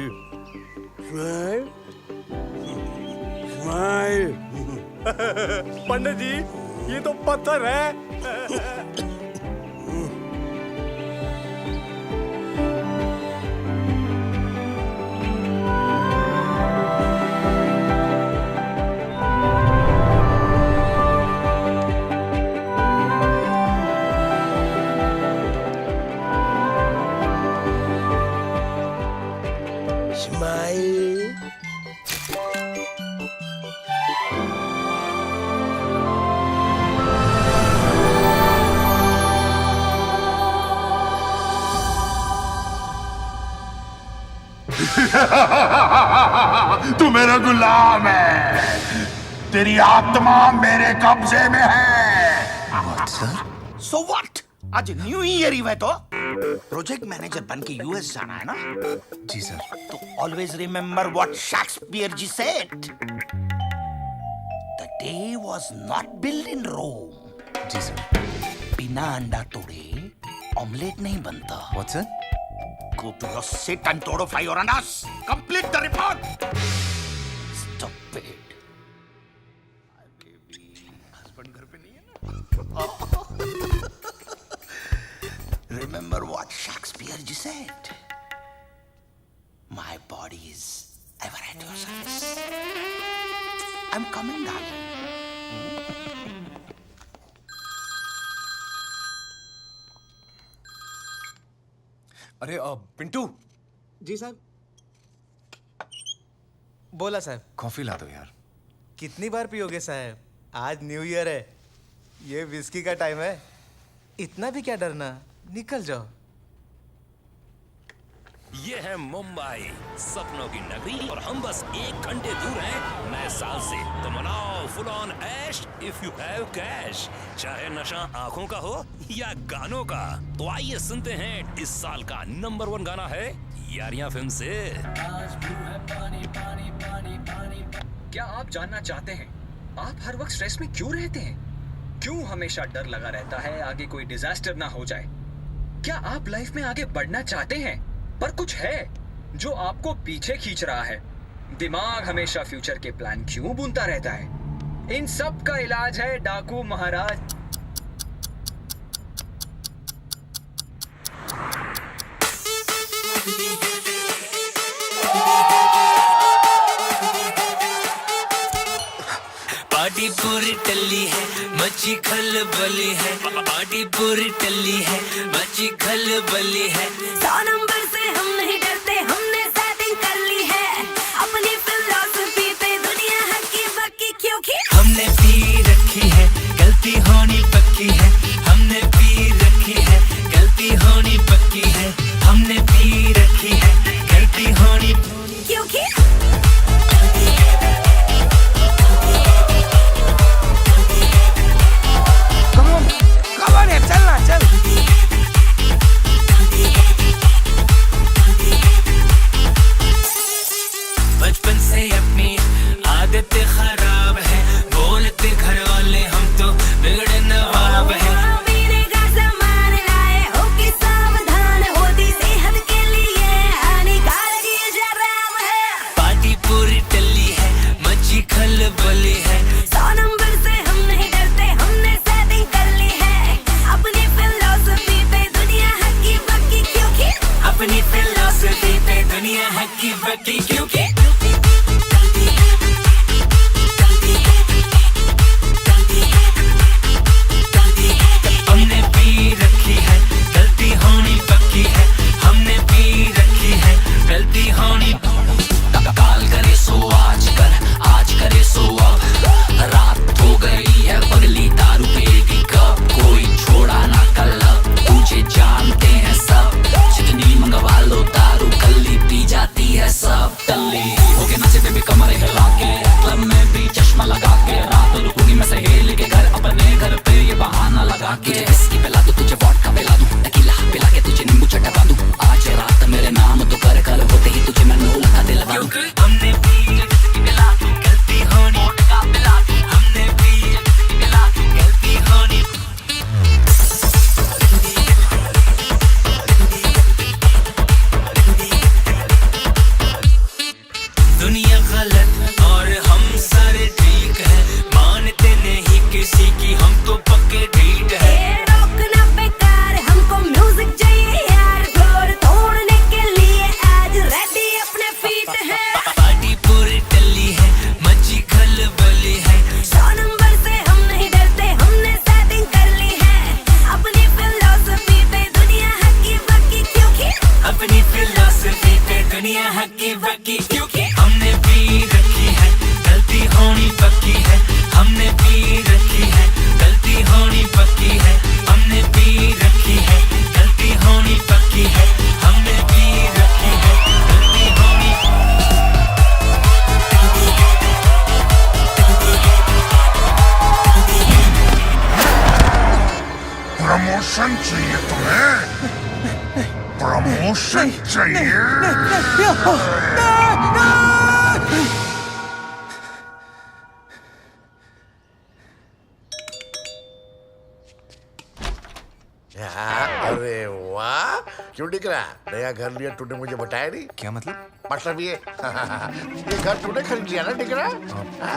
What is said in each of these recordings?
Smile smile smile. Pandit ji, ये तो पत्थर है। स्माइल। तू मेरा गुलाम है, तेरी आत्मा मेरे कब्जे में है। So what? आज न्यू ईयर ही है तो प्रोजेक्ट मैनेजर बन के यूएस जाना है ना? जी सर। तो always remember what Shakespeare ji said, the day was not build in Rome. जी सर। बिना अंडा तोड़े ऑमलेट नहीं बनता। What sir? Go to your seat and fry your andas. Complete the report. Stupid. Husband घर पे नहीं है ना? Remember what Shakespeare ji said. My body is ever at your service. I'm coming, darling. अरे पिंटू। जी साहब। बोला साहब। कॉफी ला दो यार। कितनी बार पियोगे साहब? आज न्यू ईयर है, ये विस्की का टाइम है। इतना भी क्या डरना, निकल जाओ। ये है मुंबई, सपनों की नगरी, और हम बस 1 घंटे दूर हैं नए साल से। तो मनाओ फुल ऑन ऐश इफ यू हैव कैश, चाहे नशा आंखों का हो या गानों का। तो आइए सुनते हैं इस साल का नंबर 1 गाना है यारियां फिल्म से। क्या आप जानना चाहते हैं आप हर वक्त स्ट्रेस में क्यों रहते हैं? क्यों हमेशा डर लगा रहता है आगे कोई डिजास्टर ना हो जाए? क्या आप लाइफ में आगे बढ़ना चाहते हैं पर कुछ है जो आपको पीछे खींच रहा है? दिमाग हमेशा फ्यूचर के प्लान क्यों बुनता रहता है? इन सब का इलाज है डाकू महाराज। पार्टी पूरी टल्ली है, मची खलबली है। पार्टी पूरी टल्ली है, मची खलबली है। 100 नंबर से हम नहीं डरते, हमने सेटिंग कर ली है। अपनी फिलॉसफी पे दुनिया हक्की बक्की, क्योंकि हमने पी रखी है, गलती होनी पक्की है। हमने पी रखी है, गलती होनी पक्की है। हमने पी रखी है, गलती होनी क्योंकि चलना चल। बचपन से अपनी आदत खराब है, बोलते घर वाले हम तो बिगड़े नवाब है। का सामान लाए हो कि सावधान, होती सेहत के लिए हानिकारक ये शराब है। पार्टी पूरी टल्ली है, मची खलबली है। 100 नंबर से हम नहीं डरते, हमने सेटिंग कर ली है। अपनी फिलॉसफी पे दुनिया हक्की बक्की, क्योंकि अपनी फिलॉसफी पे दुनिया हक्की बक्की, क्योंकि हमने पी रखी है, गलती होनी पक्की है। हमने पी रखी है, गलती होनी। काल करे सो आज कर, आज करे सो अब। रात हो गई है पगली, दारू पिएगी कब? कोई छोड़ा ना कलब, तुझे जानते हैं सब। जितनी मंगवा लो दारू, कल्ली पी जाती है सब। टल्ली होके हालत और हम सारे ठीक है, मानते नहीं किसी की, हम तो पक्के ढीठ है। ये रोकना बेकार, हमको म्यूजिक चाहिए यार, फ्लोर तोड़ने के लिए आज रेडी अपने फीट है। पार्टी पूरी टल्ली है, मची खलबली है, 100 नंबर से हम नहीं डरते, हमने सेटिंग कर ली है। अपनी फिलॉसफी पे दुनिया हकी बकी, क्योंकि अपनी फिलॉसफी पे दुनिया हकी बकी, क्योंकि हमने पी रखी है, गलती होनी पक्की है, हमने पी रखी है, गलती होनी पक्की है, हमने पी रखी है, गलती होनी पक्की है, हमने पी रखी है, गलती होनी। प्रमोशन चाहिए तुम्हें? प्रमोशन चाहिए? अरे वाह, क्यों दिख रहा? नया घर लिया तूने, मुझे बताया नहीं। क्या मतलब? मतलब ये ये घर तूने खरीद लिया ना, दिख रहा?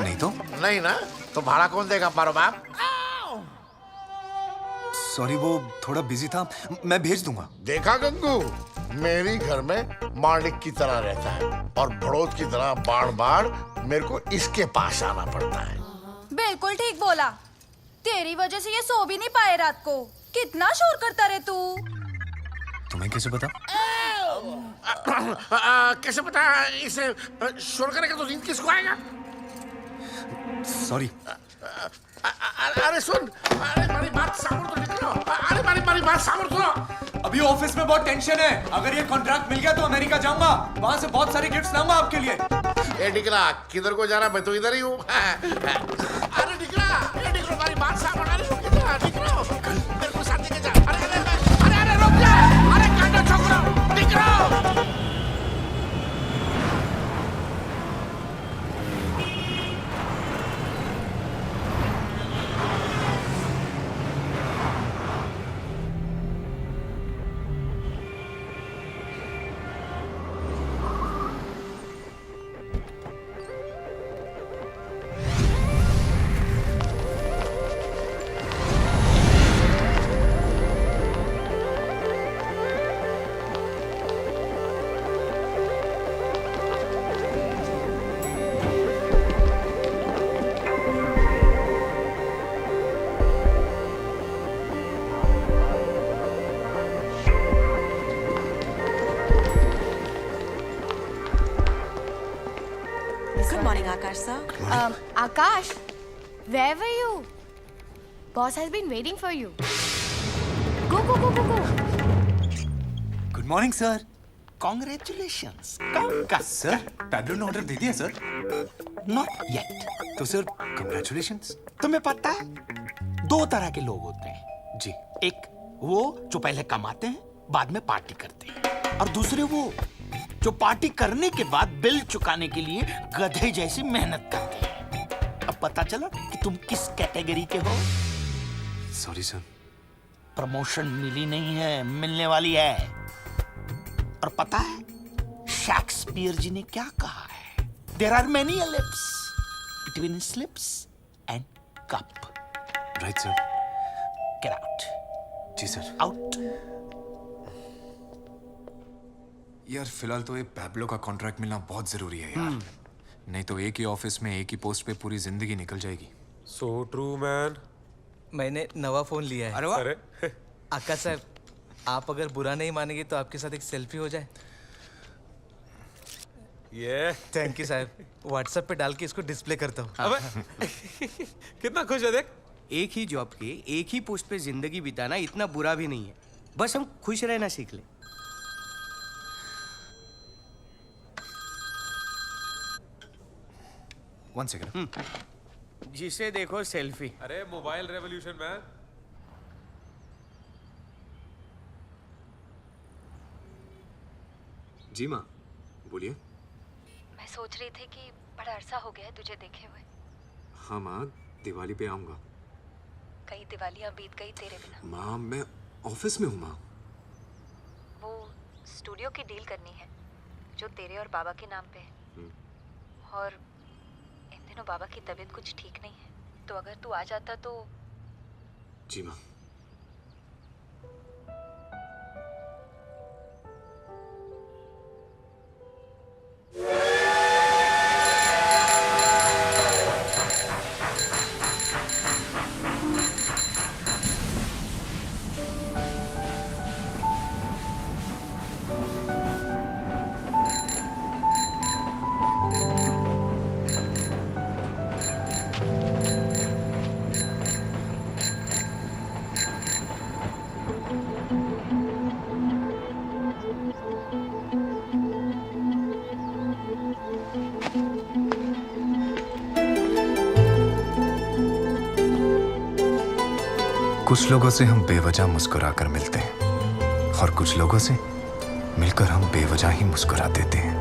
नहीं तो। नहीं ना, तो भाड़ा कौन देगा? मारो बाप। सॉरी, वो थोड़ा बिजी था, मैं भेज दूंगा। देखा गंगू, मेरी घर में मालिक की तरह रहता है और बड़ोद की तरह बार बार मेरे को इसके पास आना पड़ता है। बिल्कुल ठीक बोला, तेरी वजह से ये सो भी नहीं पाए रात को। कितना शोर करता रे तू। तुम्हें कैसे पता? कैसे पता? इसे शोर करेगा तो नींद किसको आएगा? सॉरी। अरे सुन, अरे मेरी बात सामने तो निकलो। अरे मेरी बात सामने सुनो। अभी ऑफिस में बहुत टेंशन है, अगर ये कॉन्ट्रैक्ट मिल गया तो अमेरिका जाऊंगा, वहां से बहुत सारे गिफ्ट्स लाऊंगा आपके लिए। ए डिकरा, किधर को जा रहा? मैं तो इधर ही हूँ। अरे डिकरा, मेरी बात सामने। अरे रुक जा डिकरा, मेरे को साथ लेके जा। अरे रुक जा, अरे कांटा छोकरा, डिकरा। Good morning, Akash sir. Akash, where were you? Boss has been waiting for you. Go. Good morning sir. Congratulations. Sir, tablet ने ऑर्डर दे दिया सर। Not yet. तो सर कंग्रेचुलेशंस। तुम्हें पता है, 2 तरह के लोग होते हैं। जी। एक वो जो पहले कमाते हैं, बाद में पार्टी करते हैं, और दूसरे वो जो पार्टी करने के बाद बिल चुकाने के लिए गधे जैसी मेहनत करते हैं। अब पता चला कि तुम किस कैटेगरी के हो। Sorry sir. प्रमोशन मिली नहीं है, मिलने वाली है। और पता है शेक्सपियर जी ने क्या कहा है? There are many lips between slips and cup. Right sir. Get out. जी सर। आउट। यार फिलहाल तो ये पैब्लो का कॉन्ट्रैक्ट मिलना बहुत जरूरी है यार, नहीं तो एक ही ऑफिस में एक ही पोस्ट पे पूरी जिंदगी निकल जाएगी। So true man. मैंने नवा फोन लिया है। अरे वाह। अरे आकाश साहब, आप अगर बुरा नहीं मानेंगे तो आपके साथ एक सेल्फी हो जाए। ये थैंक यू साहब, व्हाट्सएप पे डाल के इसको डिस्प्ले करता हूँ। अबे कितना खुश है देख। एक ही जॉब के एक ही पोस्ट पे जिंदगी बिताना इतना बुरा भी नहीं है, बस हम खुश रहना सीख लें। One second. जिसे देखो सेल्फी। अरे मोबाइल रेवोल्यूशन मैन। जी माँ, बोलिए। मैं सोच रही थी कि बड़ा अरसा हो गया है तुझे देखे हुए। हाँ माँ, दिवाली पे आऊँगा। कई दिवालियां बीत गई तेरे बिना। माँ मैं ऑफिस में हूँ माँ। वो स्टूडियो की डील करनी है जो तेरे और बाबा के नाम पे है। और इन दिनों बाबा की तबीयत कुछ ठीक नहीं है, तो अगर तू आ जाता तो। जी माँ। कुछ लोगों से हम बेवजह मुस्कुराकर मिलते हैं और कुछ लोगों से मिलकर हम बेवजह ही मुस्कुरा देते हैं।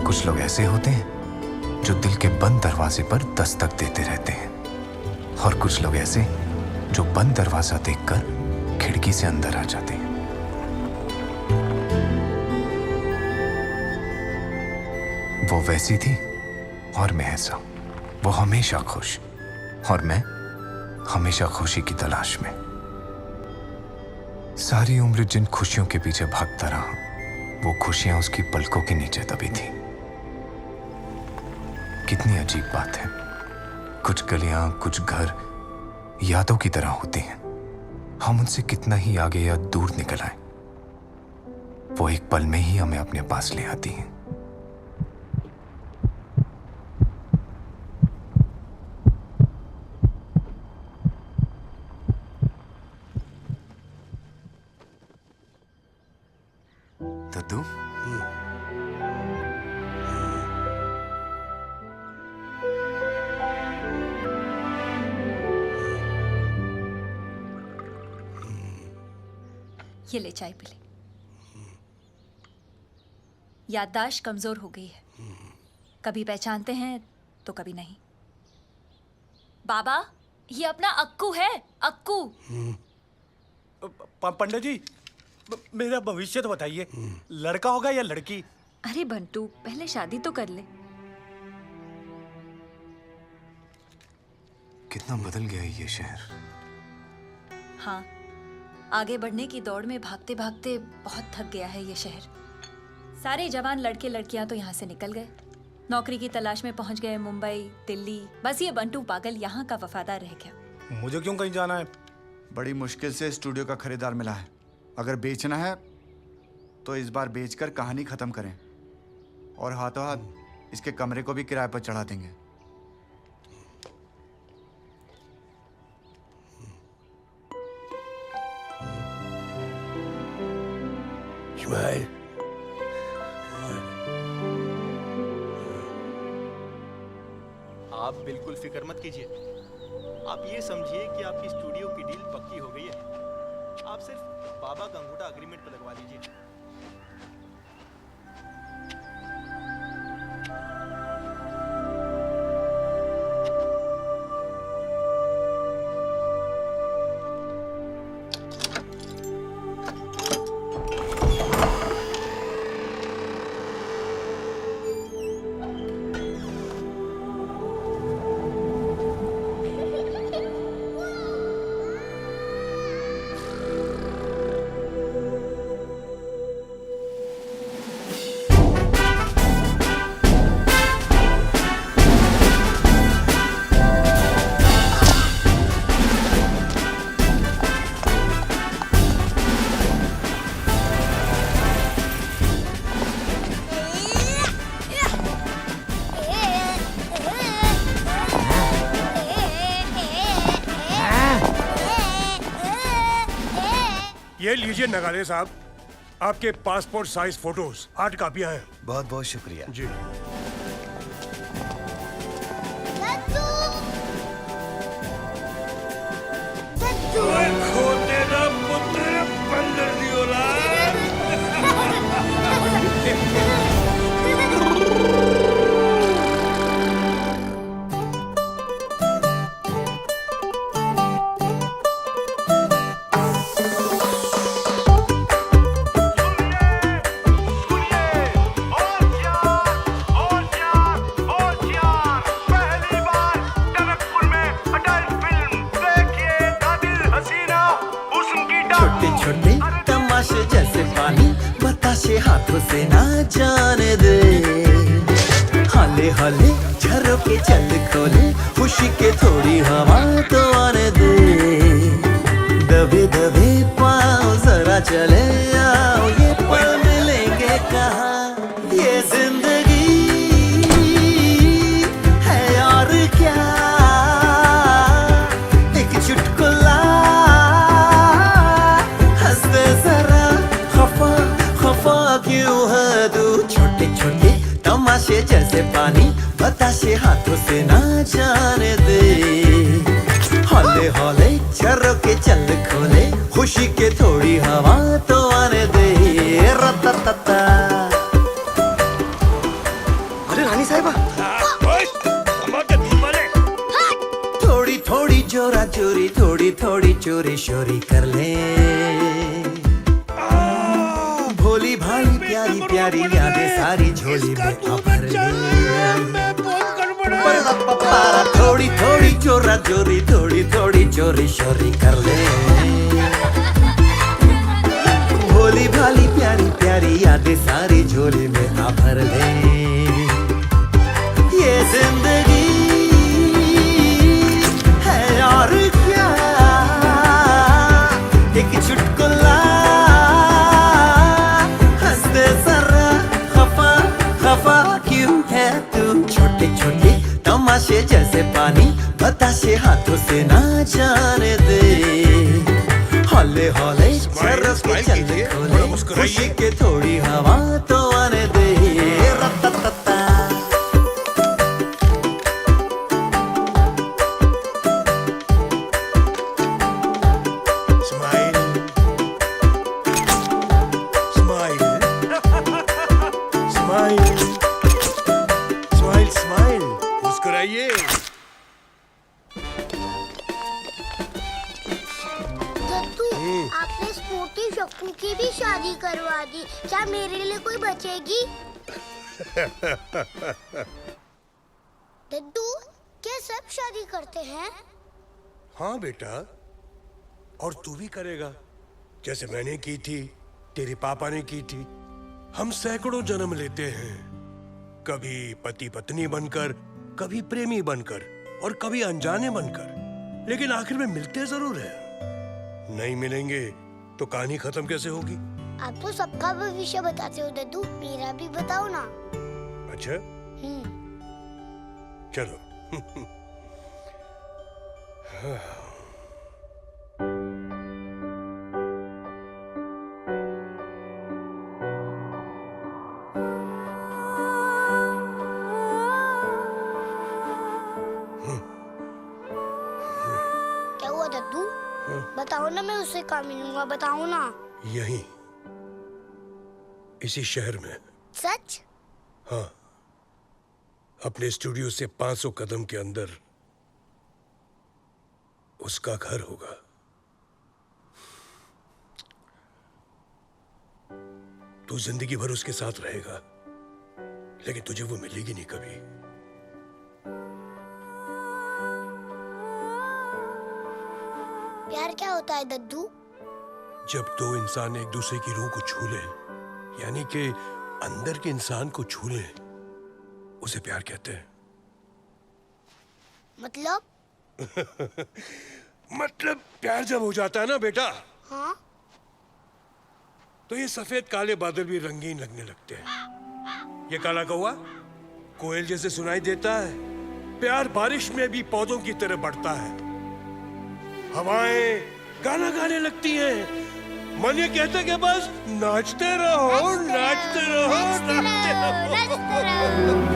कुछ लोग ऐसे होते हैं जो दिल के बंद दरवाजे पर दस्तक देते रहते हैं और कुछ लोग ऐसे जो बंद दरवाजा देखकर खिड़की से अंदर आ जाते हैं। वो वैसी थी और मैं ऐसा। वो हमेशा खुश और मैं हमेशा खुशी की तलाश में। सारी उम्र जिन खुशियों के पीछे भागता रहा, वो खुशियां उसकी पलकों के नीचे दबी थी। कितनी अजीब बात है, कुछ गलियां, कुछ घर यादों की तरह होते हैं। हम उनसे कितना ही आगे या दूर निकल आए, वो एक पल में ही हमें अपने पास ले आती हैं। दद्दू, ये ले चाय पी ले। याददाश्त कमजोर हो गई है, कभी पहचानते हैं तो कभी नहीं। बाबा, ये अपना अक्कू है, अक्कू। पंडित जी, मेरा भविष्य तो बताइए, लड़का होगा या लड़की? अरे बंटू, पहले शादी तो कर ले। कितना बदल गया है ये शहर। हाँ, आगे बढ़ने की दौड़ में भागते भागते बहुत थक गया है ये शहर। सारे जवान लड़के लड़कियां तो यहाँ से निकल गए, नौकरी की तलाश में पहुंच गए मुंबई, दिल्ली। बस ये बंटू पागल यहाँ का वफादार रह गया। मुझे क्यों कहीं जाना है? बड़ी मुश्किल से स्टूडियो का खरीदार मिला है। अगर बेचना है तो इस बार बेचकर कहानी खत्म करें और हाथों हाथ इसके कमरे को भी किराए पर चढ़ा देंगे। इस्माइल, आप बिल्कुल फिक्र मत कीजिए। आप ये समझिए कि आपकी स्टूडियो की डील पक्की हो गई है। आप सिर्फ बाबा का अंगूठा अग्रीमेंट पर लगवा लीजिए। ये लीजिए नगाड़े साहब, आपके पासपोर्ट साइज फोटोज 8 कापियां हैं। बहुत बहुत शुक्रिया जी। खोते ना पुत्र बंदर दी औलाद। छोटे तमाशे जैसे पानी बताशे हाथों से ना जाने दे हाले हाले झरोके चल खोले खुशी के थोड़ी हवा तो आने दे दबे दबे पाँव जरा चले आओ ये पल मिलेंगे कहाँ ये जिंदगी है और क्या एक चुटकुला हंसते जरा खफा खफा क्यों है तू छोटे छोटे तमाशे जैसे पानी बताशे हाथों से ना जाने दे हौले हौले झरोके चल खोले खुशी के थोड़ी हवा तो आने दे रततता अरे रानी साहिबा थोड़ी थोड़ी जोरा चोरी थोड़ी थोड़ी चोरी शोरी कर ले भोली भाली प्यारी प्यारी यादें सारी झोली में आ भर ले थोड़ी थोड़ी चोरा चोरी थोड़ी थोड़ी चोरी शोरी कर ले भोली भाली प्यारी प्यारी यादें सारी झोली में आ भर ले ये जिंदगी है और क्या एक चुटकुला हंसते जरा खफा खफा क्यों है तू छोटे छोटे तमाशे जैसे पानी बताशे हाथों से ना जाने दे हौले हौले झरोके चल खोले खुशी के थोड़ी हवा तो आने दे रततता आपने स्पोर्टी शक्कू की भी शादी करवा दी, क्या मेरे लिए कोई बचेगी? दद्दू, क्या सब शादी करते हैं? हाँ बेटा, और तू भी करेगा, जैसे मैंने की थी, तेरे पापा ने की थी। हम सैकड़ों जन्म लेते हैं, कभी पति पत्नी बनकर, कभी प्रेमी बनकर और कभी अनजाने बनकर, लेकिन आखिर में मिलते जरूर हैं। नहीं मिलेंगे तो कहानी खत्म कैसे होगी? आप तो सबका भविष्य बताते हो दद्दू, मेरा भी बताओ ना। अच्छा? चलो। क्या हुआ दद्दू? बताओ ना, मैं उससे कहाँ मिलूंगा, बताओ ना। यहीं, इसी शहर में। सच? हाँ, अपने स्टूडियो से 500 कदम के अंदर उसका घर होगा। तू जिंदगी भर उसके साथ रहेगा, लेकिन तुझे वो मिलेगी नहीं कभी। प्यार क्या होता है दद्दू? जब दो इंसान एक दूसरे की रूह को छू ले, यानी कि अंदर के इंसान को छू ले, उसे प्यार कहते हैं। मतलब? मतलब प्यार जब हो जाता है ना बेटा, हाँ? तो ये सफेद काले बादल भी रंगीन लगने लगते हैं। ये काला कौवा कोयल जैसे सुनाई देता है। प्यार बारिश में भी पौधों की तरह बढ़ता है। हवाएं गाना गाने लगती हैं। मन ये कहता है कि बस नाचते रहो, नाचते रहो, नाचते रहो।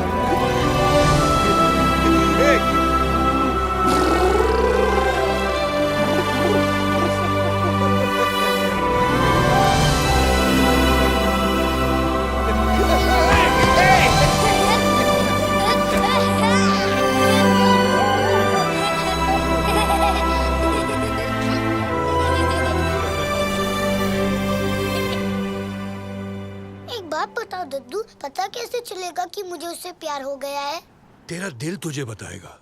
बताओ दद्दू, पता कैसे चलेगा कि मुझे उससे प्यार हो गया है? तेरा दिल तुझे बताएगा।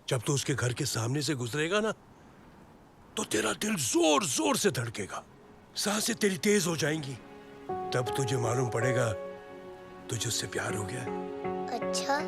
जब तू उसके घर के सामने से गुजरेगा ना, तो तेरा दिल जोर जोर से धड़केगा। सांसें तेरी तेज हो जाएंगी, तब तुझे मालूम पड़ेगा तुझे उससे प्यार हो गया। अच्छा।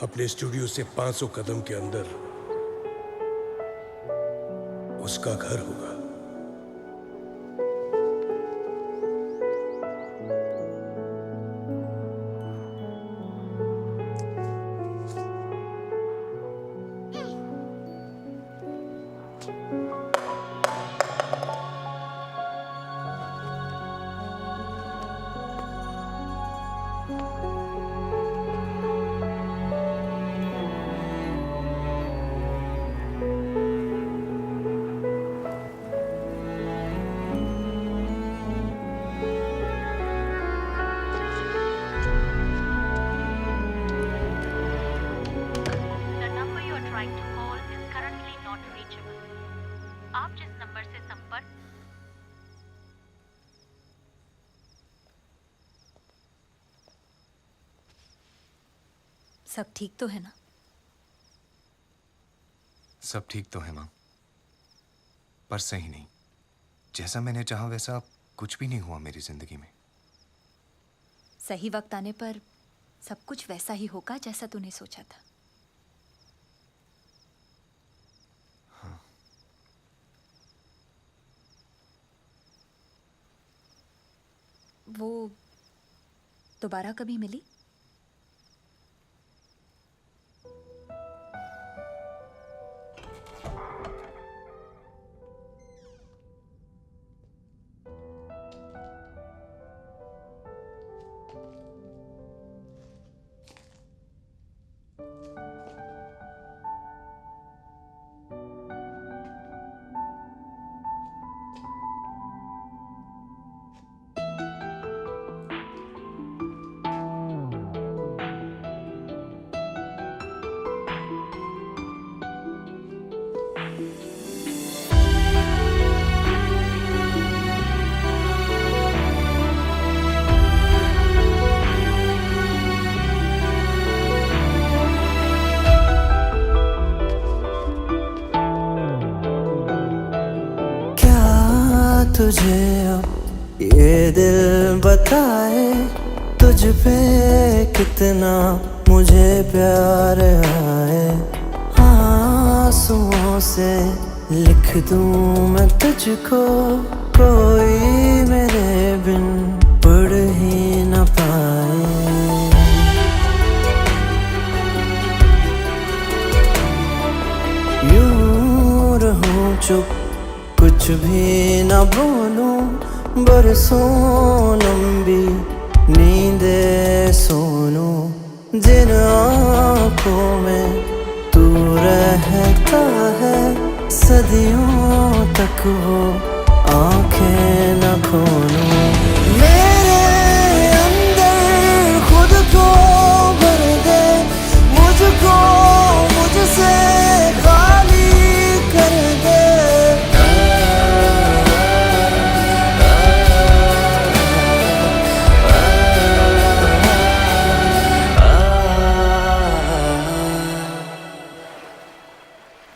अपने स्टूडियो से 500 कदम के अंदर उसका घर होगा। सब ठीक तो है ना? सब ठीक तो है माँ, पर सही नहीं। जैसा मैंने चाहा वैसा कुछ भी नहीं हुआ मेरी जिंदगी में। सही वक्त आने पर सब कुछ वैसा ही होगा जैसा तूने सोचा था। हाँ। वो दोबारा कभी मिली? तुझे अब ये दिल बताए तुझ पे कितना मुझे प्यार आए। आंसुओं से लिख दूं मैं तुझको, कोई मेरे बिन पढ़ ही न पाए। यूं रहूं चुप, कुछ भी न बोलूं, बरसों लंबी नींदे सोनूं। जिन आँखों में तू रहता है, सदियों तक वो आँखें न खोलूं। मेरे अंदर खुद को भर दे, मुझको मुझसे खाली कर दे।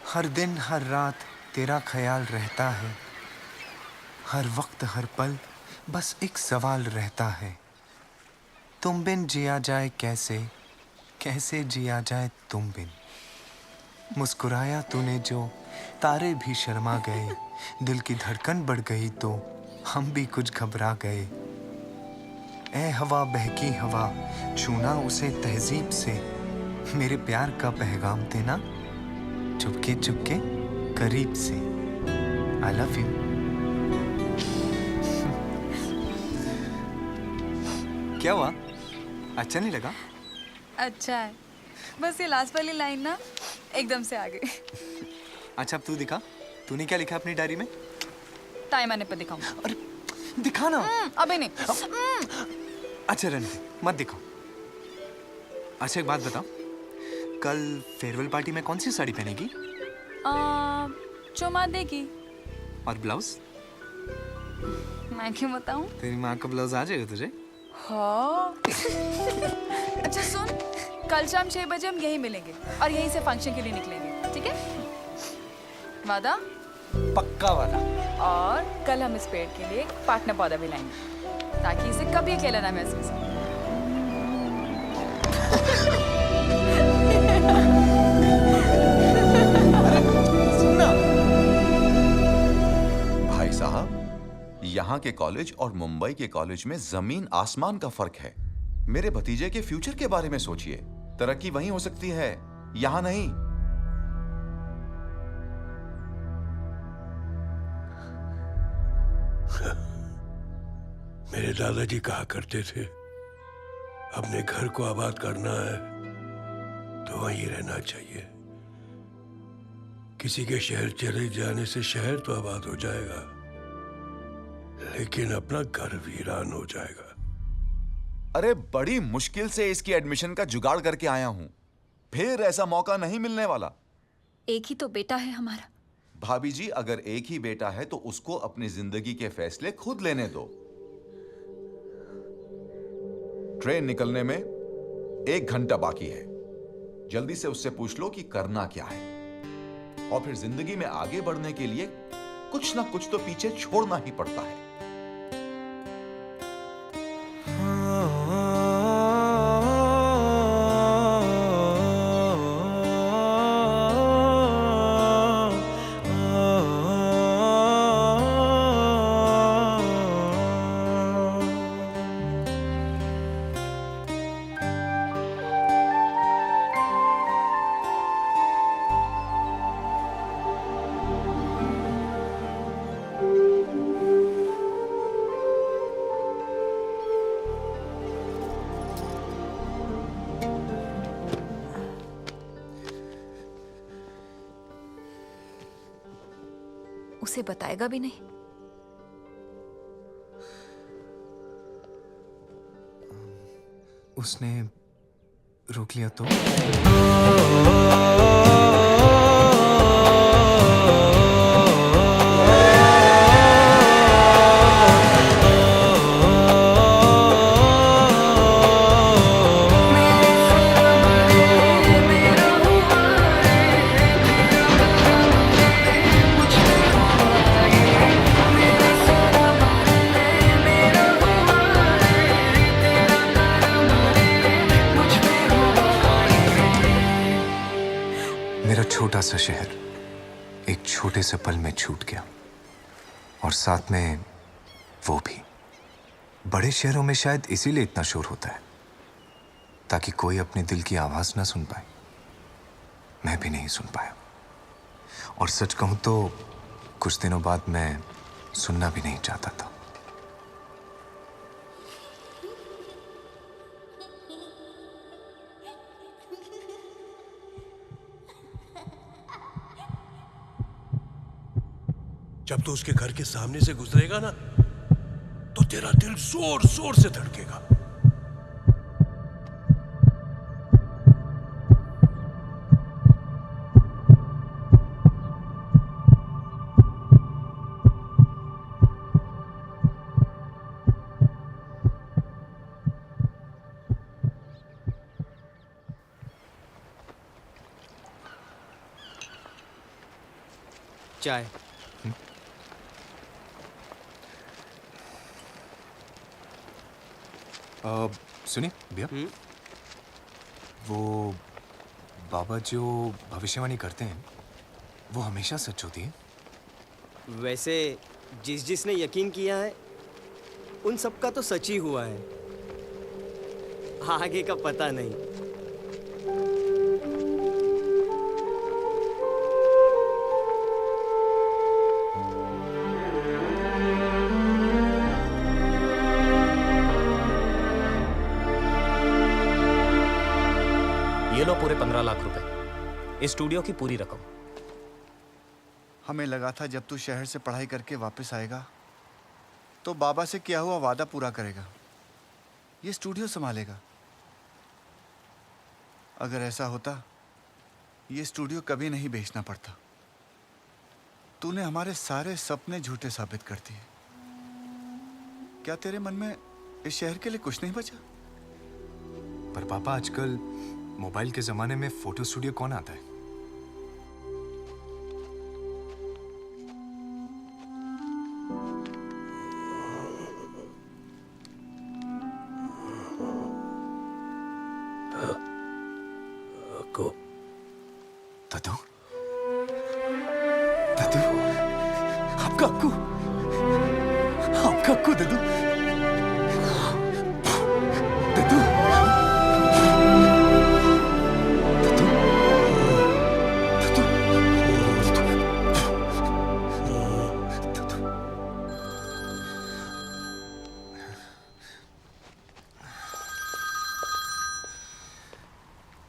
हर दिन हर रात तेरा ख्याल रहता है, हर वक्त हर पल बस एक सवाल रहता है। तुम बिन जिया जाए कैसे, कैसे जिया जाए तुम बिन। मुस्कुराया तूने जो, तारे भी शर्मा गए, दिल की धड़कन बढ़ गई तो हम भी कुछ घबरा गए। ऐ हवा बहकी हवा, छूना उसे तहजीब से, मेरे प्यार का पैगाम देना चुपके चुपके करीब से। I love you. क्या हुआ? अच्छा नहीं लगा? अच्छा है, बस ये लास्ट वाली लाइन ना एकदम से आ गई। अच्छा अब तू दिखा, तूने क्या लिखा अपनी डायरी में? टाइम आने पर दिखाऊंगा। अरे दिखा ना। अबे नहीं। अच्छा रहने दे, मत दिखाओ। अच्छा एक बात बताओ, कल फेयरवेल पार्टी में कौन सी साड़ी पहनेगी? चौमादे की। और ब्लाउज? मैं क्यों बताऊं? तेरी माँ का ब्लाउज आ जाएगा तुझे? हाँ। अच्छा सुन, कल शाम 6 बजे हम यहीं मिलेंगे और यहीं से फंक्शन के लिए निकलेंगे, ठीक है? वादा? पक्का वादा। और कल हम इस पेड़ के लिए एक पार्टनर पौधा भी लाएंगे ताकि इसे कभी अकेला ना महसूस हो। भाई साहब, यहाँ के कॉलेज और मुंबई के कॉलेज में जमीन आसमान का फर्क है। मेरे भतीजे के फ्यूचर के बारे में सोचिए। तरक्की वहीं हो सकती है, यहाँ नहीं। मेरे दादाजी कहा करते थे, अपने घर को आबाद करना है तो वहीं रहना चाहिए। किसी के शहर चले जाने से शहर तो आबाद हो जाएगा, लेकिन अपना घर वीरान हो जाएगा। अरे बड़ी मुश्किल से इसकी एडमिशन का जुगाड़ करके आया हूं, फिर ऐसा मौका नहीं मिलने वाला। एक ही तो बेटा है हमारा। भाभी जी, अगर एक ही बेटा है तो उसको अपनी जिंदगी के फैसले खुद लेने दो। ट्रेन निकलने में 1 घंटा बाकी है। जल्दी से उससे पूछ लो कि करना क्या है, और फिर जिंदगी में आगे बढ़ने के लिए कुछ ना कुछ तो पीछे छोड़ना ही पड़ता है। उसे बताएगा भी नहीं। उसने रोक लिया तो? छोटा सा शहर एक छोटे से पल में छूट गया, और साथ में वो भी। बड़े शहरों में शायद इसीलिए इतना शोर होता है, ताकि कोई अपने दिल की आवाज ना सुन पाए। मैं भी नहीं सुन पाया, और सच कहूं तो कुछ दिनों बाद मैं सुनना भी नहीं चाहता था। जब तू उसके घर के सामने से गुजरेगा ना, तो तेरा दिल जोर जोर से धड़केगा। चाय। सुनिए भैया, वो बाबा जो भविष्यवाणी करते हैं वो हमेशा सच होती है? वैसे जिसने यकीन किया है उन सब का तो सच ही हुआ है, आगे का पता नहीं। पूरे 15 लाख रुपए, इस स्टूडियो की पूरी रकम। हमें लगा था जब तू शहर से पढ़ाई करके वापस आएगा तो बाबा से किया हुआ वादा पूरा करेगा, ये स्टूडियो संभालेगा। अगर ऐसा होता ये स्टूडियो कभी नहीं बेचना पड़ता। तूने हमारे सारे सपने झूठे साबित कर दिए। क्या तेरे मन में इस शहर के लिए कुछ नहीं बचा? पर पापा, आजकल मोबाइल के जमाने में फोटो स्टूडियो कौन आता है? दादू, दादू, आपका अक्कू, आपका अक्कू दादू, दादू,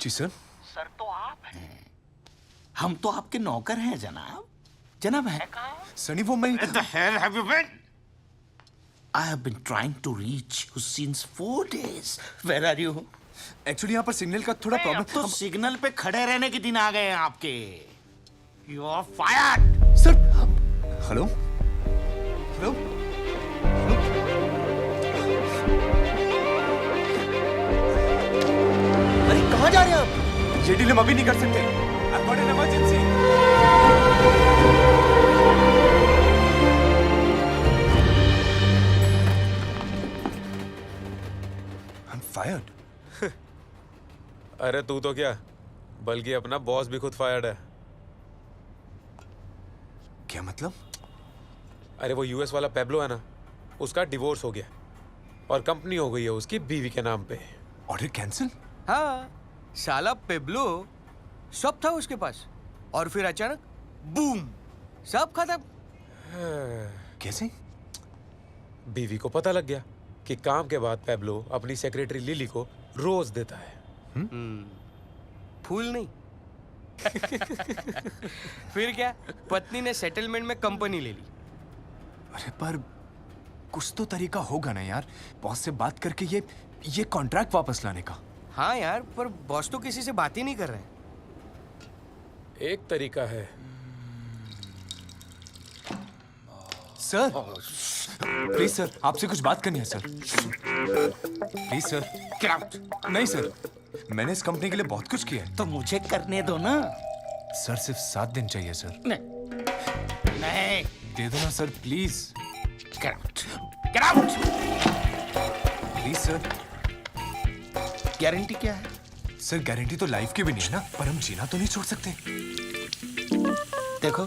जी सर। सर तो आप हैं। हम तो आपके नौकर हैं जनाब। जनाब है कहाँ? सनी वो मैं Where the hell have you been? I have been trying to reach you since 4 days. Where are you? Actually यहाँ पर सिग्नल का थोड़ा प्रॉब्लम। तो सिग्नल पे खड़े रहने के दिन आ गए हैं आपके। You are fired. Sir, hello, hello, अरे कहाँ जा रहे हैं आप? ये डील हम अभी नहीं कर सकते। I've got an emergency. I'm fired. अरे तू तो क्या, बल्कि अपना बॉस भी खुद फायर्ड है। क्या मतलब? अरे वो यूएस वाला पेब्लो है ना, उसका डिवोर्स हो गया और कंपनी हो गई है उसकी बीवी के नाम पे। Order cancel? हाँ, साला पेब्लो सब था उसके पास और फिर अचानक बूम, सब खत्म। कैसे? बीवी को पता लग गया कि काम के बाद पेब्लो अपनी सेक्रेटरी लिली को रोज देता है। फूल नहीं। फिर क्या, पत्नी ने सेटलमेंट में कंपनी ले ली। अरे पर कुछ तो तरीका होगा ना यार, बॉस से बात करके ये कॉन्ट्रैक्ट वापस लाने का। हाँ यार, पर बॉस तो किसी से बात ही नहीं कर रहे। एक तरीका है। सर, प्लीज सर, आपसे कुछ बात करनी है सर। Please sir. नहीं सर, मैंने इस कंपनी के लिए बहुत कुछ किया है। तो मुझे करने दो ना। सर सिर्फ 7 दिन चाहिए सर। नहीं। दे दो ना sir, please. Get out! Please sir. Guarantee क्या है? सर गारंटी तो लाइफ की भी नहीं है ना, पर हम जीना तो नहीं छोड़ सकते। देखो,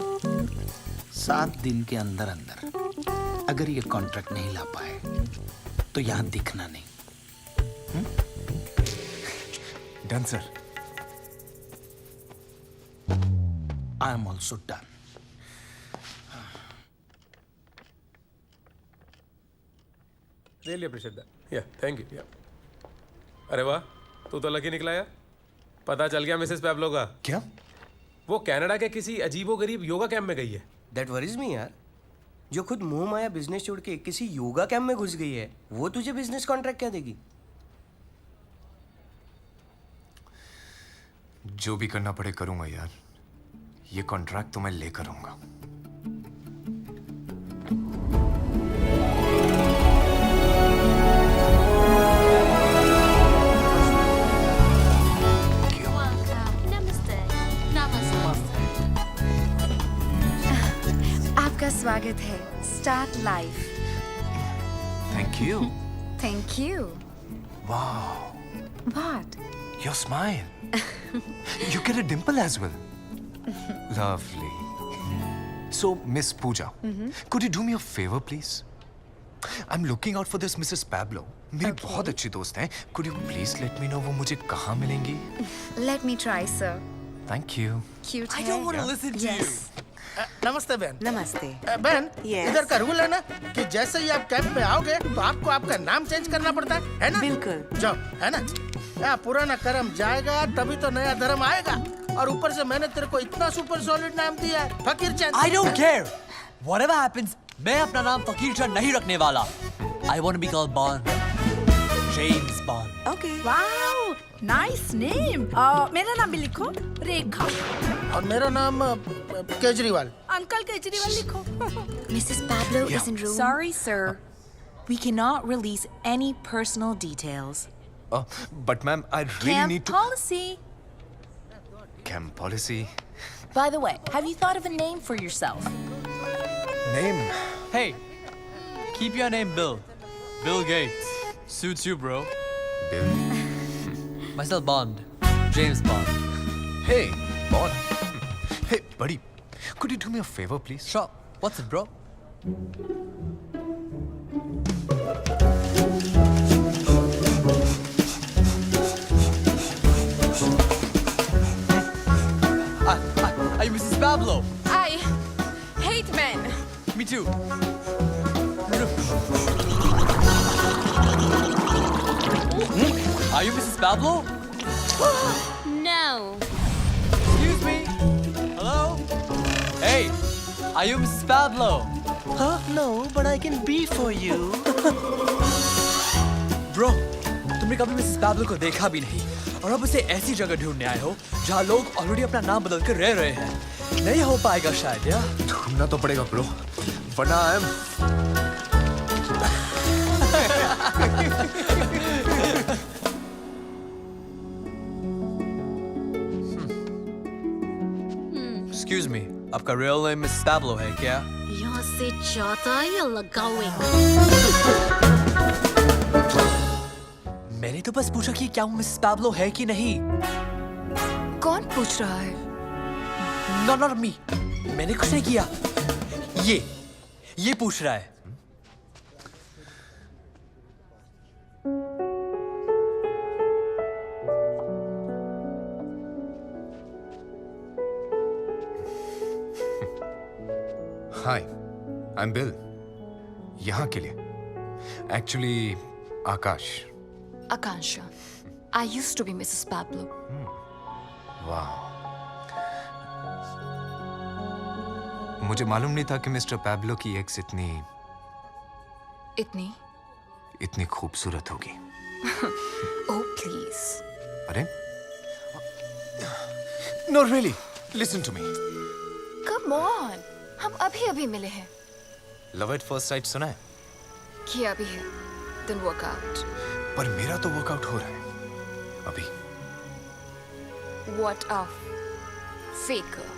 7 दिन के अंदर अंदर अगर ये कॉन्ट्रैक्ट नहीं ला पाए तो यहां दिखना नहीं। Done sir. I am also done. Really appreciate that. Yeah, thank you. Yeah. अरे वाह, तू तो लकी निकला यार। पता चल गया मिसेस पेब्लो का। क्या? वो कनाडा के किसी अजीबोगरीब योगा कैंप में गई है। That worries me यार। जो खुद मोह माया बिजनेस छोड़ के किसी योगा कैंप में घुस गई है, वो तुझे बिजनेस कॉन्ट्रैक्ट क्या देगी? जो भी करना पड़े करूंगा यार। ये कॉन्ट्रैक्ट तो मैं लेकर आऊंगा। आपका स्वागत है start life. Thank you. Thank you. Wow, What? your smile. You get a dimple as well. Lovely. So, Miss Pooja, could you do me a favor, please? I'm looking out for this Mrs. Pablo. मेरी बहुत अच्छी दोस्त हैं. Could you please let me know वो मुझे कहाँ मिलेंगी? Let me try, sir. Thank you. Cute I hair. don't want to listen to Yes. you. नमस्ते बहन। नमस्ते। बहन, Yes. इधर का रूल है ना कि जैसे ही आप कैंप में आओगे तो आपको आपका नाम चेंज करना पड़ता है ना? बिल्कुल। जाओ, है ना? या पुराना कर्म जाएगा तभी तो नया धर्म आएगा। और ऊपर से मैंने तेरे को इतना सुपर सॉलिड नाम दिया है, Fakir Chand. I don't care. Whatever happens, मैं अपना नाम फकीर चंद नहीं रखने वाला। I want to be called Bond. James Bond. Okay. Wow, nice name. मेरा नाम भी लिखो, रेखा। और मेरा नाम केजरीवाल। अंकल केजरीवाल लिखो। Mrs. Pablo is in room. Sorry, sir. We cannot release any personal details. But ma'am, I really Camp need to... policy. Camp policy? By the way, have you thought of a name for yourself? Name? Hey, keep your name Bill. Bill Gates. Suits you, bro. Bill? Myself Bond. James Bond. Hey, Bond. Hey, buddy. Could you do me a favor, please? Sure. What's it, bro? Are you Mrs. Pablo? I hate men. Me too. Are you Mrs. Pablo? No. Excuse me. Hello? Hey, are you Mrs. Pablo? Huh? No, but I can be for you. Bro, तुमने कभी Mrs Pablo को देखा भी नहीं और अब उसे ऐसी जगह ढूंढने आए हो जहाँ लोग ऑलरेडी अपना नाम बदल कर रह रहे हैं। नहीं हो पाएगा शायद यार। ढूंढना तो पड़ेगा ब्रो, वरना आई एम... Excuse me, आपका रियल नेम मिसेस पैब्लो है क्या? यहाँ से जाता या लगावेगा? मैंने तो बस पूछा कि क्या वो मिसेस पैब्लो है कि नहीं। कौन पूछ रहा है? नॉट मी, मैंने कुछ नहीं किया। ये पूछ रहा है। हाय, आई एम बिल। यहाँ के लिए actually Akash. Akansha. I used to be Mrs. Pablo. वाह, मुझे मालूम नहीं था कि मिस्टर पैब्लो की एक्स इतनी खूबसूरत होगी। Oh, please. अरे? No, really. Listen to me. Come on. हम अभी मिले हैं। Love at first sight सुना है? किया भी है। Then work out. पर मेरा तो वर्कआउट हो रहा है अभी। What a faker.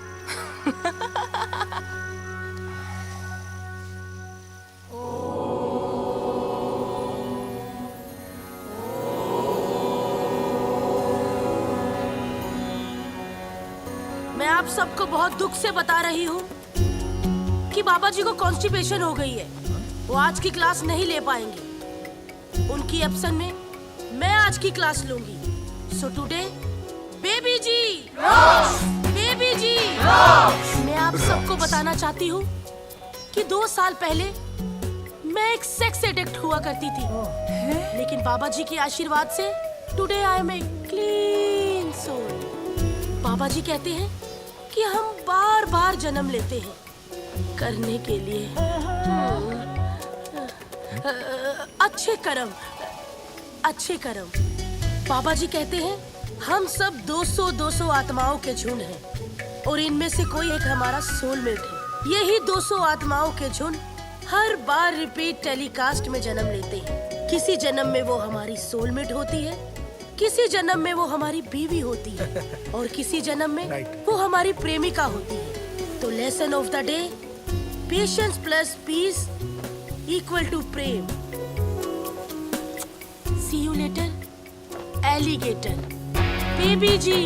मैं आप सबको बहुत दुख से बता रही हूँ कि बाबा जी को कॉन्स्टिपेशन हो गई है। वो आज की क्लास नहीं ले पाएंगे। उनकी एब्सेंस में मैं आज की क्लास लूंगी। सो टुडे बेबी जी, बेबी जी, मैं आप सबको बताना चाहती हूँ कि 2 साल पहले मैं एक सेक्स एडिक्ट हुआ करती थी, लेकिन बाबा जी के आशीर्वाद से today I am a clean soul. Baba ji कहते हैं कि हम बार बार जन्म लेते हैं करने के लिए अच्छे कर्म। बाबा जी कहते हैं हम सब 200 आत्माओं के झुंड हैं और इनमें से कोई एक हमारा सोलमेट है। यही 200 आत्माओं के झुंड हर बार रिपीट टेलीकास्ट में जन्म लेते हैं। किसी जन्म में वो हमारी सोलमेट होती है, किसी जन्म में वो हमारी बीवी होती है और किसी जन्म में वो हमारी प्रेमिका होती है। तो lesson of the day, patience plus peace equal to prem. See you later, alligator. Baby जी,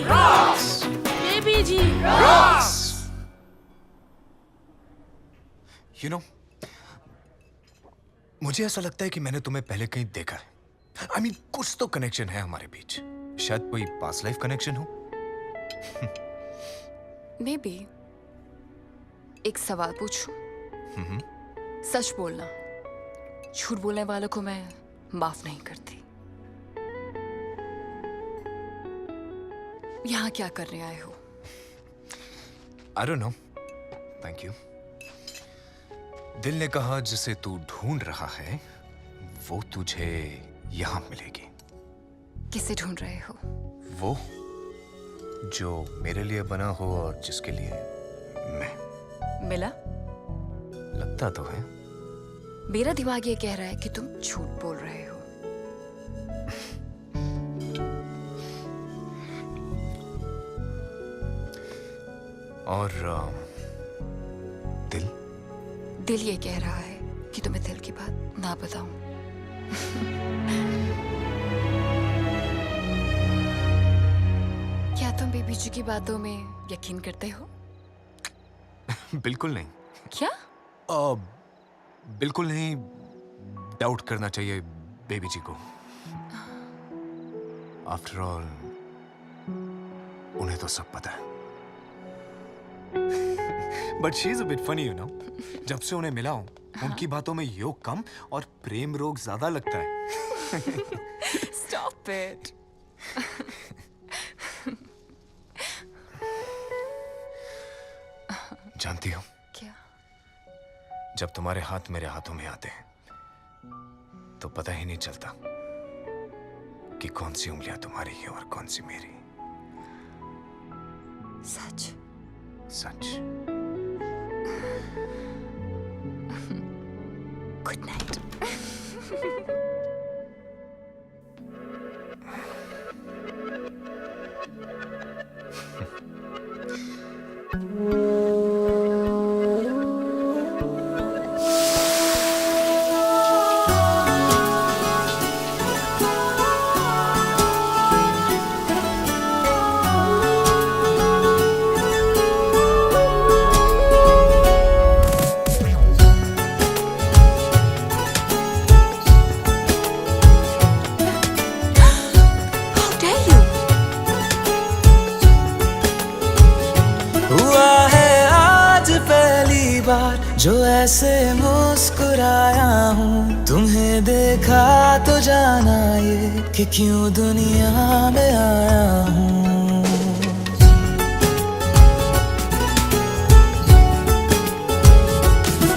baby जी. You know, मुझे ऐसा लगता है कि मैंने तुम्हें पहले कहीं देखा है। I mean, कुछ तो कनेक्शन है हमारे बीच। शायद कोई पास्ट लाइफ कनेक्शन हो। Maybe. एक सवाल पूछूं? सच बोलना। झूठ बोलने वालों को मैं माफ नहीं करती। यहाँ क्या करने आए हो? आई डोंट नो, थैंक यू। दिल ने कहा जिसे तू ढूंढ रहा है वो तुझे यहां मिलेगी। किसे ढूंढ रहे हो? वो जो मेरे लिए बना हो और जिसके लिए मैं। मिला? लगता तो है। मेरा दिमाग ये कह रहा है कि तुम झूठ बोल रहे हो। और दिल? दिल ये कह रहा है कि तुम्हें दिल की बात ना बताऊं। क्या तुम बेबी जी की बातों में यकीन करते हो? बिल्कुल नहीं। क्या? बिल्कुल नहीं। डाउट करना चाहिए बेबी जी को। आफ्टर ऑल उन्हें तो सब पता है। But she is a bit funny, you know. जब से उन्हें मिला हूं, उनकी बातों में योग कम और प्रेम रोग ज्यादा लगता है। Stop it. जानती हो क्या? जब तुम्हारे हाथ मेरे हाथों में आते हैं तो पता ही नहीं चलता कि कौन सी उंगलियां तुम्हारी हैं और कौन सी मेरी। सच? सच। Good night. जो ऐसे मुस्कुराया हूँ, तुम्हें देखा तो जाना ये कि क्यों दुनिया में आया हूँ।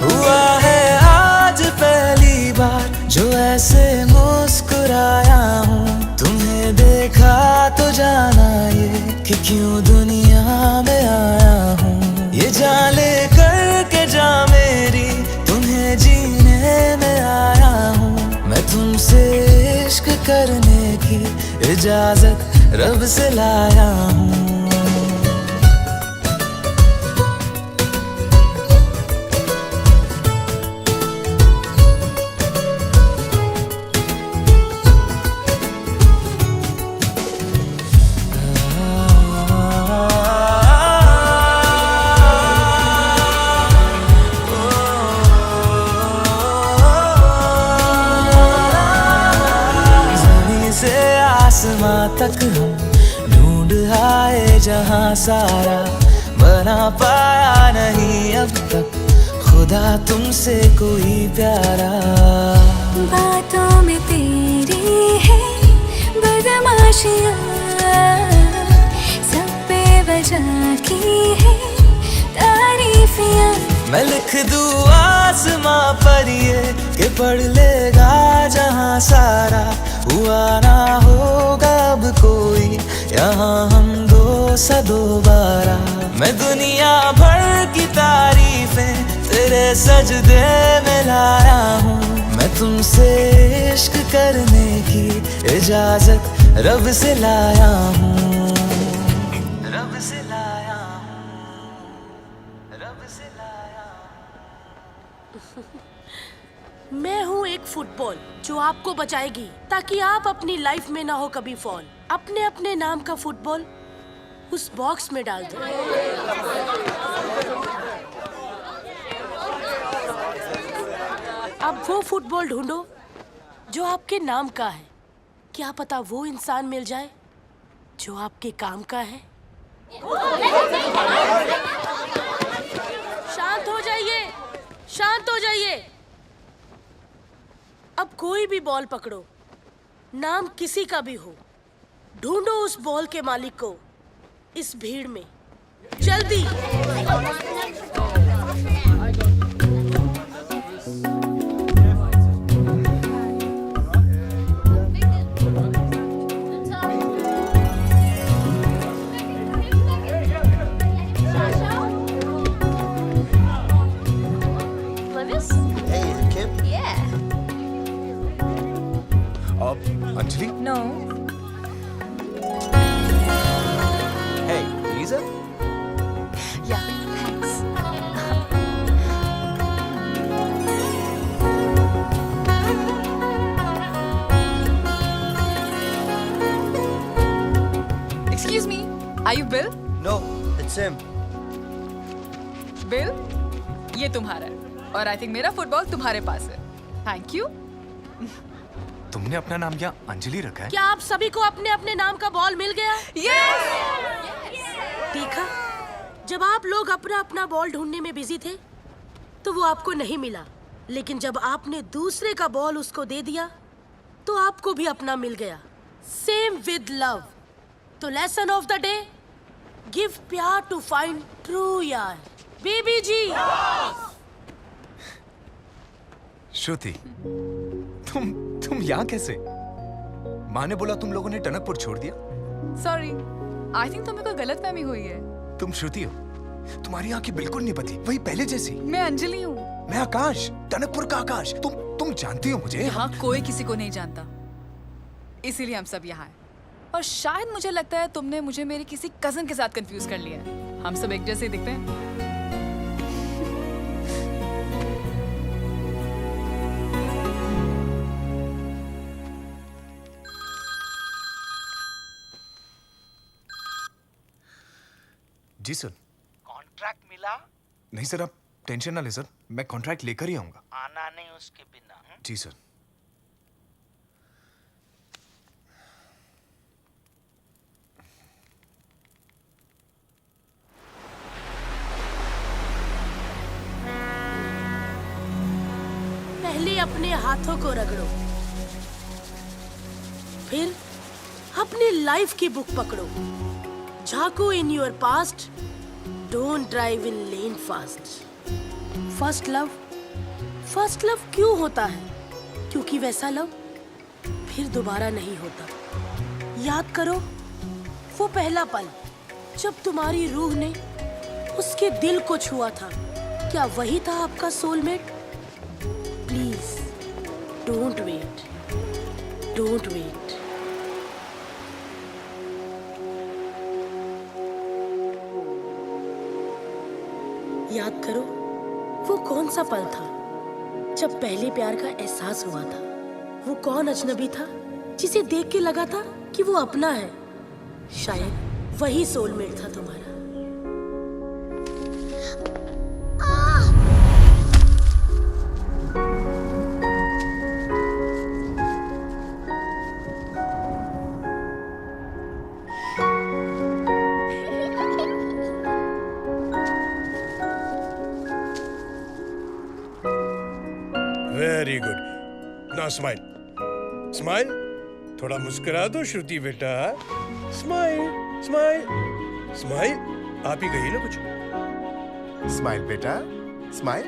हुआ है आज पहली बार जो ऐसे मुस्कुराया हूँ, तुम्हें देखा तो जाना ये कि क्यों दुनिया में आया हूँ। ये जान ले करके जा मेरी, तुम्हें जीने में आया हूँ। मैं तुमसे इश्क करने की इजाजत रब से लाया हूँ। आसमां तक हम ढूंढ आए जहां सारा, बना पाया नहीं अब तक खुदा तुमसे कोई प्यारा। बातों में तेरी है बदमाशियाँ, सब पे वजह की है तारीफियाँ। मैं लिख दूँ आसमां पर ये कि पढ़ लेगा जहां सारा, हुआ ना होगा अब कोई यहाँ हम दो सा दोबारा। मैं दुनिया भर की तारीफें तेरे सजदे में लाया हूँ। मैं तुमसे इश्क करने की इजाजत रब से लाया हूँ। रब से लाया हूँ, रब से लाया। मैं हूँ एक फुटबॉल जो आपको बचाएगी ताकि आप अपनी लाइफ में ना हो कभी फॉल। अपने अपने नाम का फुटबॉल उस बॉक्स में डाल दो। अब वो फुटबॉल ढूंढो जो आपके नाम का है। क्या पता वो इंसान मिल जाए जो आपके काम का है। शांत हो जाइए, शांत हो जाइए। अब कोई भी बॉल पकड़ो, नाम किसी का भी हो, ढूंढो उस बॉल के मालिक को इस भीड़ में, जल्दी। Anjali? No. Hey, Lisa? Yeah, thanks. Excuse me, are you Bill? No, it's him. Bill, ये तुम्हारा है और आई थिंक मेरा फुटबॉल तुम्हारे पास है। Thank you. तुमने अपना नाम क्या अंजलि रखा है? क्या आप सभी को अपने अपने नाम का बॉल मिल गया? देखा, जब आप लोग अपना अपना बॉल ढूंढने में बिजी थे तो वो आपको नहीं मिला, लेकिन जब आपने दूसरे का बॉल उसको दे दिया तो आपको भी अपना मिल गया। Same with love. तो lesson of the day, give प्यार टू फाइंड ट्रू यार। बेबी जी। श्रुति, तुम यहाँ कैसे? माँ ने बोला तुम लोगों ने टनकपुर छोड़ दिया। सॉरी, आई थिंक तुम्हें कोई गलतफहमी हुई है। तुम श्रुति हो, तुम्हारी आंखें बिल्कुल नहीं बदली, वही पहले जैसी। मैं अंजलि हूँ। मैं आकाश, टनकपुर का आकाश। तुम जानती हो मुझे? यहाँ कोई किसी को नहीं जानता, इसीलिए हम सब यहाँ हैं। और शायद मुझे लगता है तुमने मुझे मेरे किसी कजन के साथ कंफ्यूज कर लिया है। हम सब एक जैसे दिखते हैं। जी सर। कॉन्ट्रैक्ट मिला? नहीं सर, आप टेंशन ना ले सर, मैं कॉन्ट्रैक्ट लेकर ही आऊंगा। आना नहीं उसके बिना। जी सर। पहले अपने हाथों को रगड़ो, फिर अपनी लाइफ की बुक पकड़ो। झांको in your past, don't drive in lane fast. First love क्यों होता है? क्योंकि वैसा लव फिर दोबारा नहीं होता। याद करो वो पहला पल जब तुम्हारी रूह ने उसके दिल को छुआ था। क्या वही था आपका soulmate? Please don't wait, don't wait. याद करो वो कौन सा पल था जब पहले प्यार का एहसास हुआ था। वो कौन अजनबी था जिसे देख के लगा था कि वो अपना है? शायद वही सोलमेट था तुम्हारा। Very good. Now smile, smile. थोड़ा मुस्कुरा दो श्रुति बेटा। Smile, smile, smile. आप ही कहिए ना कुछ। स्माइल बेटा, स्माइल।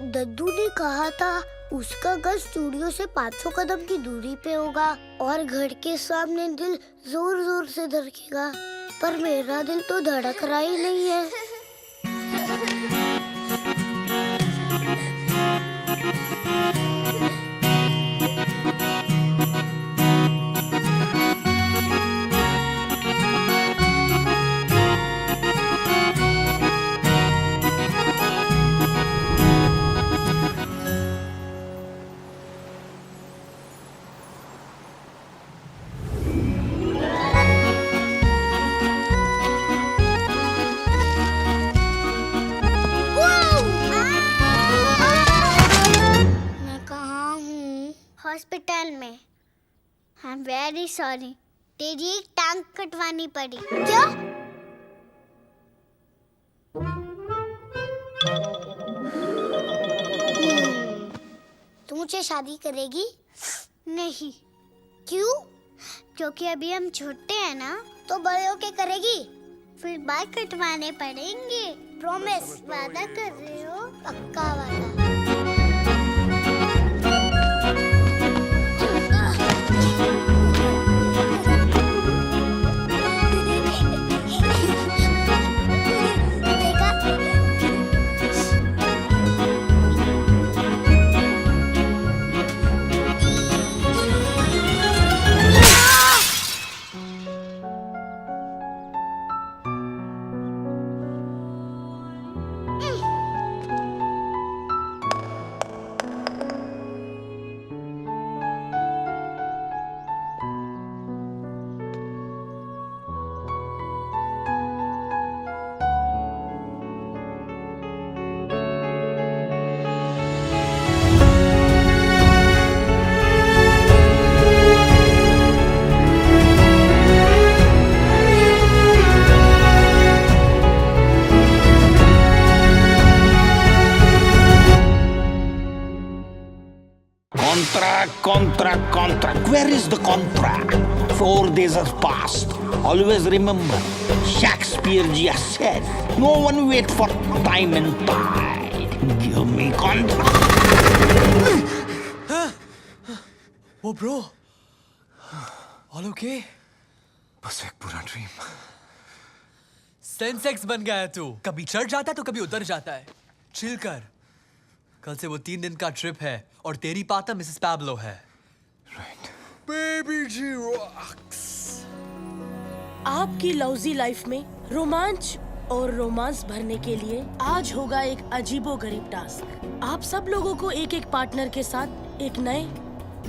दद्दू ने कहा था उसका घर स्टूडियो से 500 कदम की दूरी पे होगा और घर के सामने दिल जोर जोर से धड़केगा, पर मेरा दिल तो धड़क रहा ही नहीं है। हॉस्पिटल में। आई एम वेरी सॉरी, तेरी एक टांग कटवानी पड़ी। क्या? तू मुझसे शादी करेगी? नहीं। क्यों? क्योंकि अभी हम छोटे हैं ना, तो बड़े होके करेगी, फिर बाल कटवाने पड़ेंगे। प्रॉमिस, वादा कर रहे हो? पक्का वादा। Contract. Where is the contract? 4 days have passed. Always remember, Shakespeare just said, no one wait for time and tide. Give me contract. वो ब्रो, all okay? बस एक पूरा ड्रीम। सेंसेक्स बन गया है तू। कभी चढ़ जाता है तो कभी उतर जाता है। चिल कर। कल से वो 3 दिन का ट्रिप है और तेरी पार्टनर मिसेस पैब्लो है। बेबी जी रॉक्स। आपकी लौजी लाइफ में रोमांच और रोमांस भरने के लिए आज होगा एक अजीबोगरीब टास्क। आप सब लोगों को एक एक पार्टनर के साथ एक नए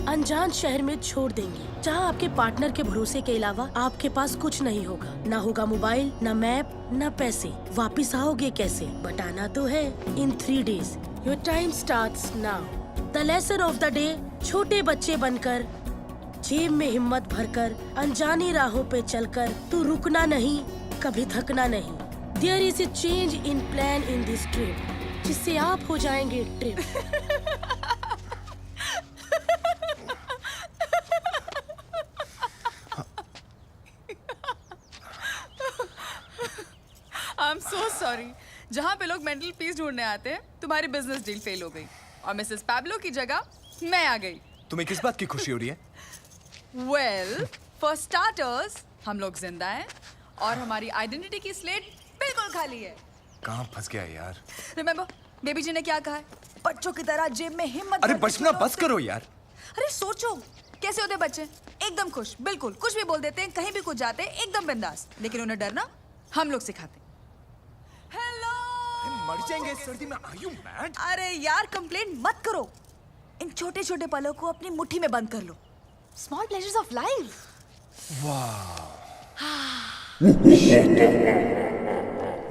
अनजान शहर में छोड़ देंगे, जहां आपके पार्टनर के भरोसे के अलावा आपके पास कुछ नहीं होगा। ना होगा मोबाइल, ना मैप, ना पैसे। वापिस आओगे कैसे? बताना तो है। इन 3 days your time starts now. The lesson of the day, छोटे बच्चे बनकर, जेब में हिम्मत भरकर, अनजानी राहों पे चलकर, तू रुकना नहीं, कभी थकना नहीं। There is a change in plan in this trip, जिससे आप हो जाएंगे trip. I am so sorry. जहाँ पे लोग मेंटल पीस ढूंढने आते हैं, तुम्हारी बिजनेस डील फेल हो गई और मिसेस पैब्लो की जगह मैं आ गई। तुम्हें किस बात की खुशी हो रही है? वेल, फॉर स्टार्टर्स, हम लोग जिंदा हैं और हमारी आइडेंटिटी की स्लेट बिल्कुल खाली है। कहाँ फंस गया यार? रिमेंबर, बेबी जी ने क्या कहा है? बच्चों की तरह जेब में हिम्मत। अरे बचना बस करो यार। अरे सोचो, कैसे होते बच्चे? एकदम खुश, बिल्कुल कुछ भी बोल देते हैं, कहीं भी कुछ जाते हैं, एकदम बिंदास। लेकिन उन्हें डरना हम लोग सिखाते। हेलो, मर जाएंगे इस सर्दी में। Are you mad? अरे यार, कंप्लेंट मत करो। इन छोटे छोटे पलों को अपनी मुट्ठी में बंद कर लो। Small pleasures of life.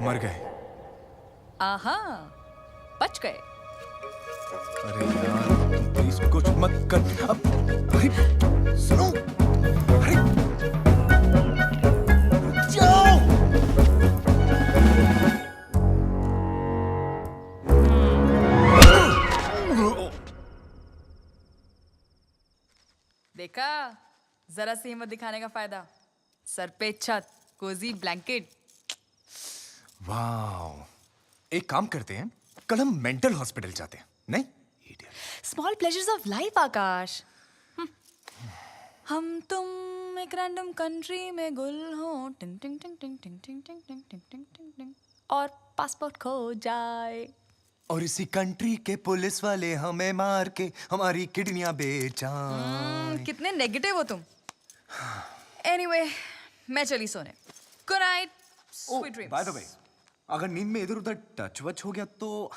मर गए। आहा, बच गए। अरे यार, प्लीज कुछ मत कर। अब अरे सुनो, अरे जाओ। देखा, जरा सी हिम्मत दिखाने का फायदा। सर पे छत, कोजी ब्लैंकेट। वाह, एक काम करते हैं, कल हम मेंटल हॉस्पिटल जाते हैं, नहीं? स्मॉल प्लेजर्स ऑफ लाइफ आकाश। हम तुम एक रैंडम कंट्री में गुल हो, टिंग टिंग टिंग टिंग टिंग टिंग टिंग टिंग टिंग टिंग टिंग टिंग, और पासपोर्ट खो जाए और इसी कंट्री के पुलिस वाले हमें मार के हमारी किडनियां बेचाएं। कितने नेगेटिव हो तुम। एनीवे, मैं चली सोने। Good night, sweet dreams. By the way, अगर नींद में इधर उधर टच वच हो गया तो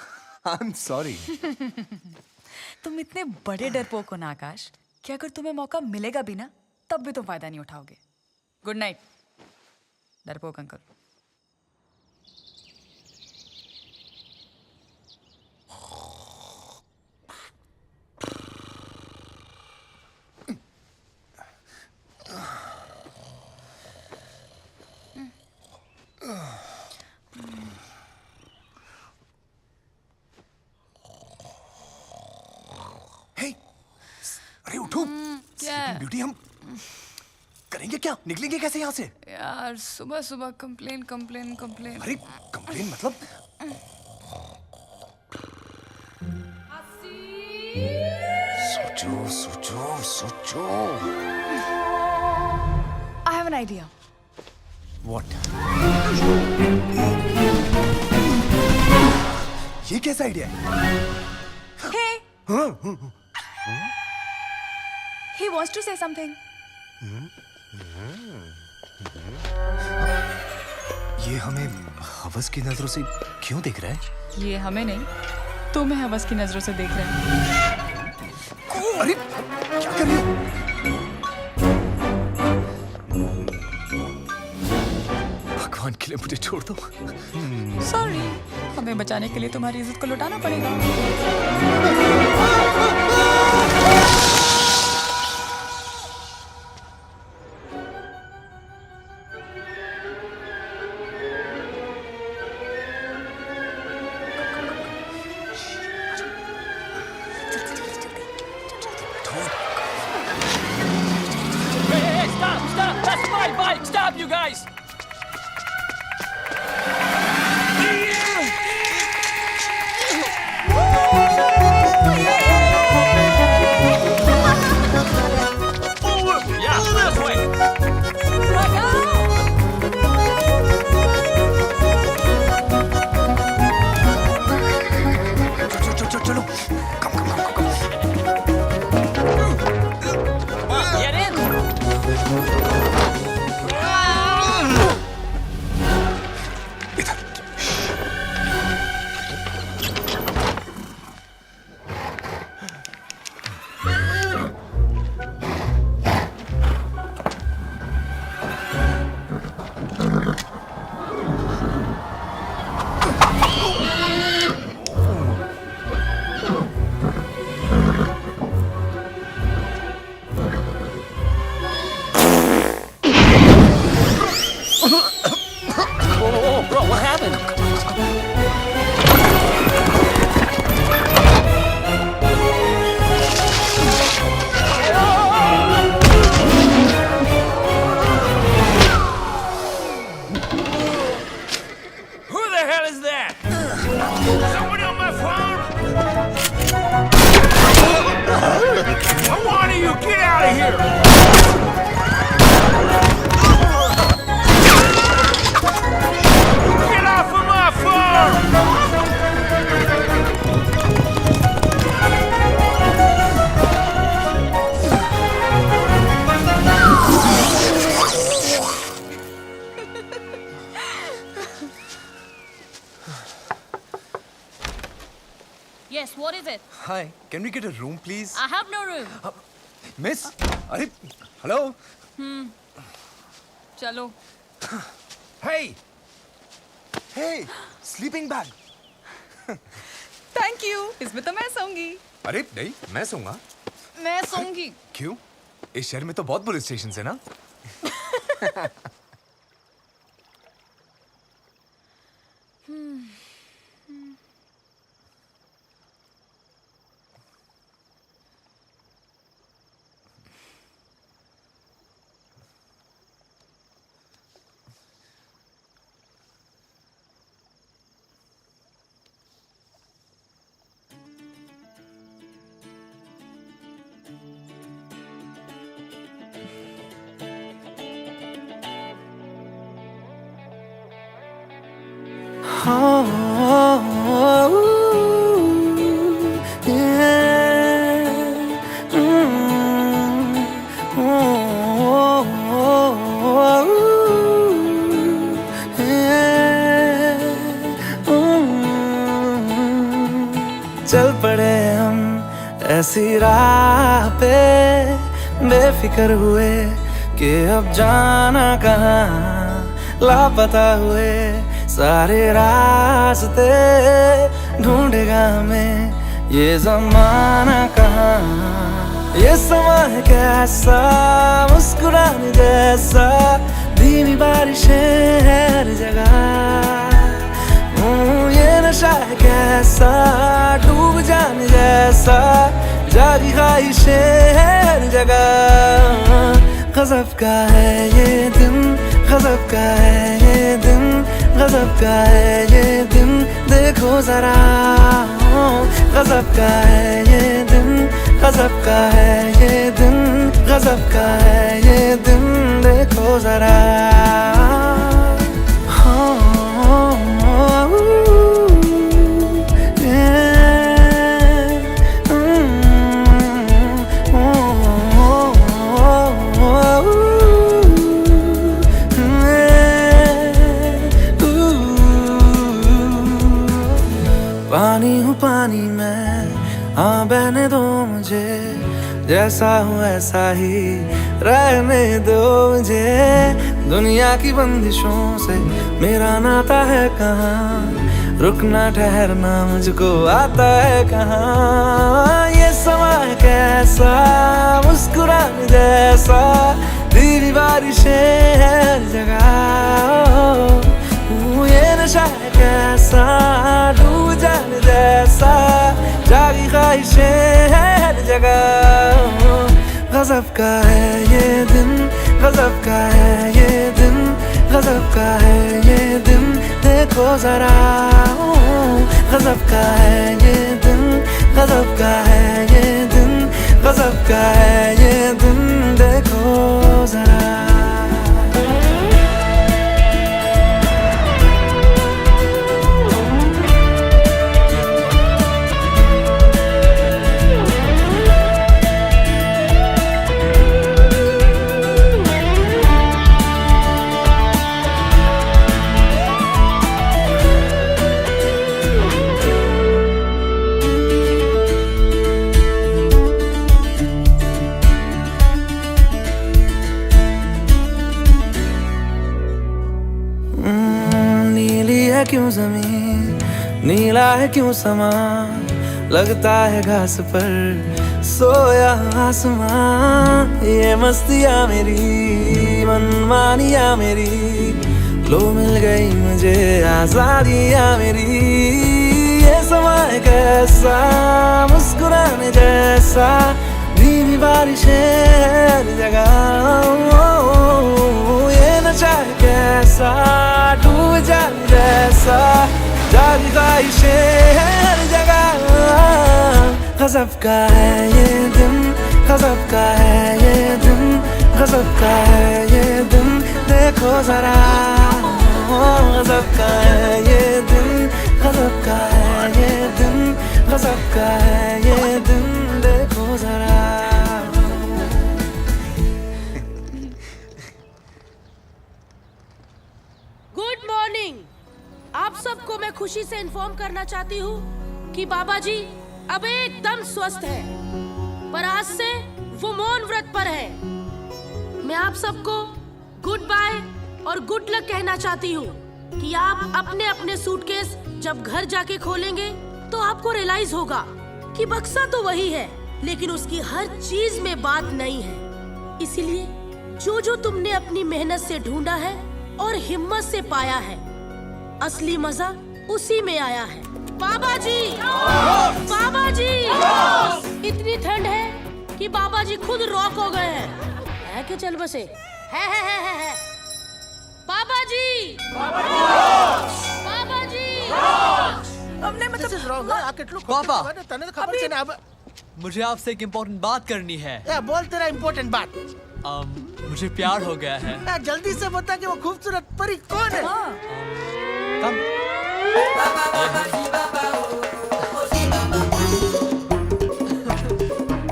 आई एम सॉरी। तुम इतने बड़े डरपोक हो ना आकाश, कि अगर तुम्हें मौका मिलेगा भी ना, तब भी तुम फायदा नहीं उठाओगे। गुड नाइट डरपोक अंकल। अरे उठो। क्या है? ब्यूटी, हम करेंगे क्या? निकलेंगे कैसे यहाँ से? यार सुबह सुबह कंप्लेन कंप्लेन कंप्लेन। अरे कंप्लेन मतलब? सोचो सोचो सोचो। I have an idea. What? ये कैसा आइडिया है? Hey, हाँ? he wants to say something. ये हमें हवस की नजरों से क्यों देख रहा है? ये हमें नहीं, तुम्हें हवस की नजरों से देख रहे हैं। अरे क्या कर रही हो? भगवान के लिए मुझे छोड़ दो। सॉरी, हमें बचाने के लिए तुम्हारी इज्जत को लौटाना पड़ेगा। Hey, stop! That's my bike! Stop, you guys! चलो Get in! Whoa, bro, what happened? Who the hell is that? Somebody on my phone? I want you, get out of here! Get off of my phone! Yes, what is it? Hi, can we get a room, please? I have no room. Miss? अरे, hello? चलो। Hey! Hey! Sleeping bag! Thank you, इसमें तो मैं सोऊंगी। अरे नहीं, मैं सोऊंगा। मैं सोऊंगी। क्यों? इस शहर में तो बहुत पुलिस स्टेशन है ना? चल पड़े हम ऐसी राह पे बेफिक्र हुए कि अब जाना कहाँ, लापता हुए सारे रास्ते ढूंढेगा हमें ये जमाना कहाँ। ये समा है कैसा मुस्कुराने जैसा, धीमी बारिशें हर जगह। ये नशा है कैसा डूब जाने जैसा, जा जागी ख्वाहिशें हर जगह। गजब का है ये दिन, गजब का है ये दिन, गजब का है ये दिन, देखो जरा। गजब का है ये दिन, गजब का है ये दिन, गजब का है ये दिन, देखो जरा। पानी हूँ पानी मैं, हाँ बहने दो मुझे, जैसा हूँ ऐसा ही रहने दो मुझे। दुनिया की बंदिशों से मेरा नाता है कहाँ, रुकना ठहरना मुझको आता है कहाँ। ये समा है कैसा, मुस्कुराने जैसा, धीमी बारिशें हर जगह। ये नशा है कैसा, डूब जाने जैसा, जागी ख्वाहिशें हर जगह। गजब का है ये दिन, गजब का है ये दिन, गजब का है ये दिन, देखो जरा। गजब का है ये दिन, गजब का है ये दिन, गजब का है ये दिन, देखो जरा। क्यों जमीन, नीला है क्यों समा, लगता है घास पर सोया आसमां। ये मस्तियाँ मेरी, मनमानियाँ मेरी, लो मिल गई मुझे आजादियाँ मेरी। ये समा है कैसा, मुस्कुराने जैसा, धीमी बारिशें हर जगह। ये नशा है कैसा, डूब जाने जैसा, जागी ख्वाहिशें हर जगह। गजब का है ये दिन, गजब का है ये दिन, गजब का है ये दिन, देखो जरा। गजब का है ये दिन, गजब का है ये दिन, गजब का है ये दिन, देखो जरा। Good morning. आप सबको मैं खुशी से इन्फॉर्म करना चाहती हूँ कि बाबा जी अब एकदम स्वस्थ है, पर आज से वो मौन व्रत पर है। मैं आप सबको गुड बाय और गुड लक कहना चाहती हूँ कि आप अपने अपने सूटकेस जब घर जाके खोलेंगे तो आपको रियलाइज होगा कि बक्सा तो वही है, लेकिन उसकी हर चीज में बात नहीं है। इसीलिए जो तुमने अपनी मेहनत से ढूंढा है और हिम्मत से पाया है, असली मजा उसी में आया है। बाबा जी, बाबा जी, इतनी ठंड है कि बाबा जी खुद रॉक हो गए हैं। है कि चल बसे है। बाबा जी, बाबा जी, हमने पापा, अभी मुझे आपसे एक इम्पोर्टेंट बात करनी है। बोल तेरा इम्पोर्टेंट बात। मुझे प्यार हो गया है। जल्दी से बता कि वो खूबसूरत परी कौन है?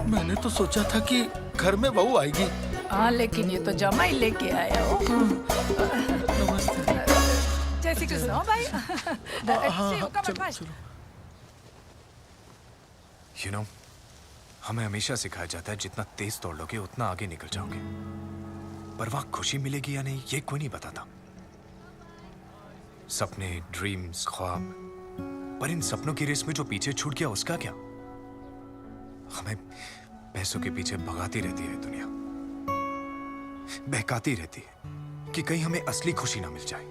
मैंने तो सोचा था कि घर में बहू आएगी। हाँ, लेकिन ये तो जमाई लेके आया हो। जय श्री कृष्ण भाई। You know, हमें हमेशा सिखाया जाता है जितना तेज दौड़ लोगे उतना आगे निकल जाओगे, पर वहां खुशी मिलेगी या नहीं ये कोई नहीं बताता। सपने, ड्रीम्स, ख्वाब, पर इन सपनों की रेस में जो पीछे छूट गया उसका क्या? हमें पैसों के पीछे भगाती रहती है दुनिया, बहकाती रहती है कि कहीं हमें असली खुशी ना मिल जाए।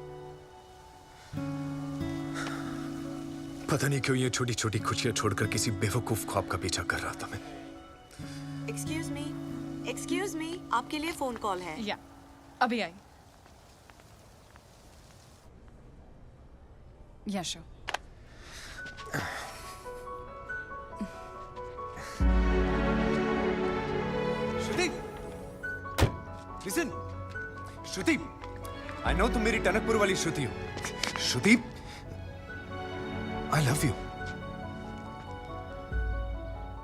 पता नहीं क्यों ये छोटी छोटी खुशियां छोड़कर किसी बेवकूफ ख्वाब का पीछा कर रहा था मैं। एक्सक्यूज मी, आपके लिए फोन कॉल है। या अभी आई। या show. Shruti, listen, Shruti, I know तुम मेरी टनकपुर वाली श्रुति हो। श्रुति, आई लव यू।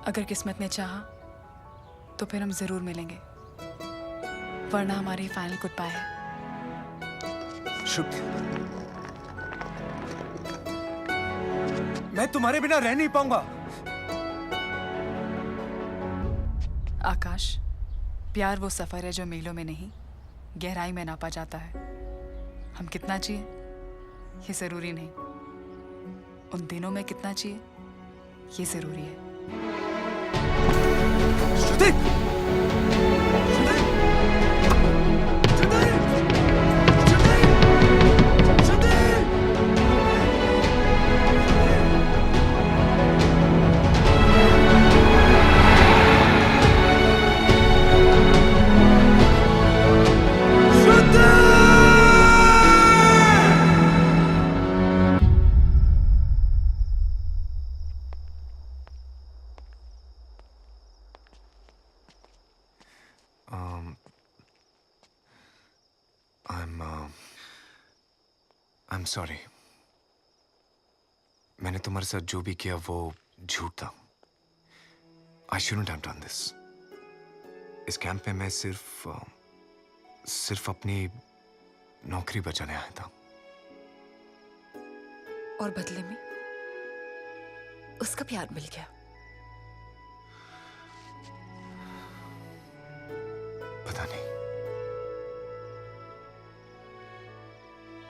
अगर किस्मत ने चाहा तो फिर हम जरूर मिलेंगे, वरना हमारी फाइनल गुड बाय है। श्रुति, मैं तुम्हारे बिना रह नहीं पाऊंगा। आकाश, प्यार वो सफर है जो मीलों में नहीं, गहराई में नापा जाता है। हम कितना जिए ये जरूरी नहीं, उन दिनों में कितना जिए ये जरूरी है। श्रुति! I'm sorry. मैंने तुम्हारे साथ जो भी किया वो झूठ था। I shouldn't have done this. इस कैंप में मैं सिर्फ अपनी नौकरी बचाने आया था। और बदले में उसका प्यार मिल गया। पता नहीं।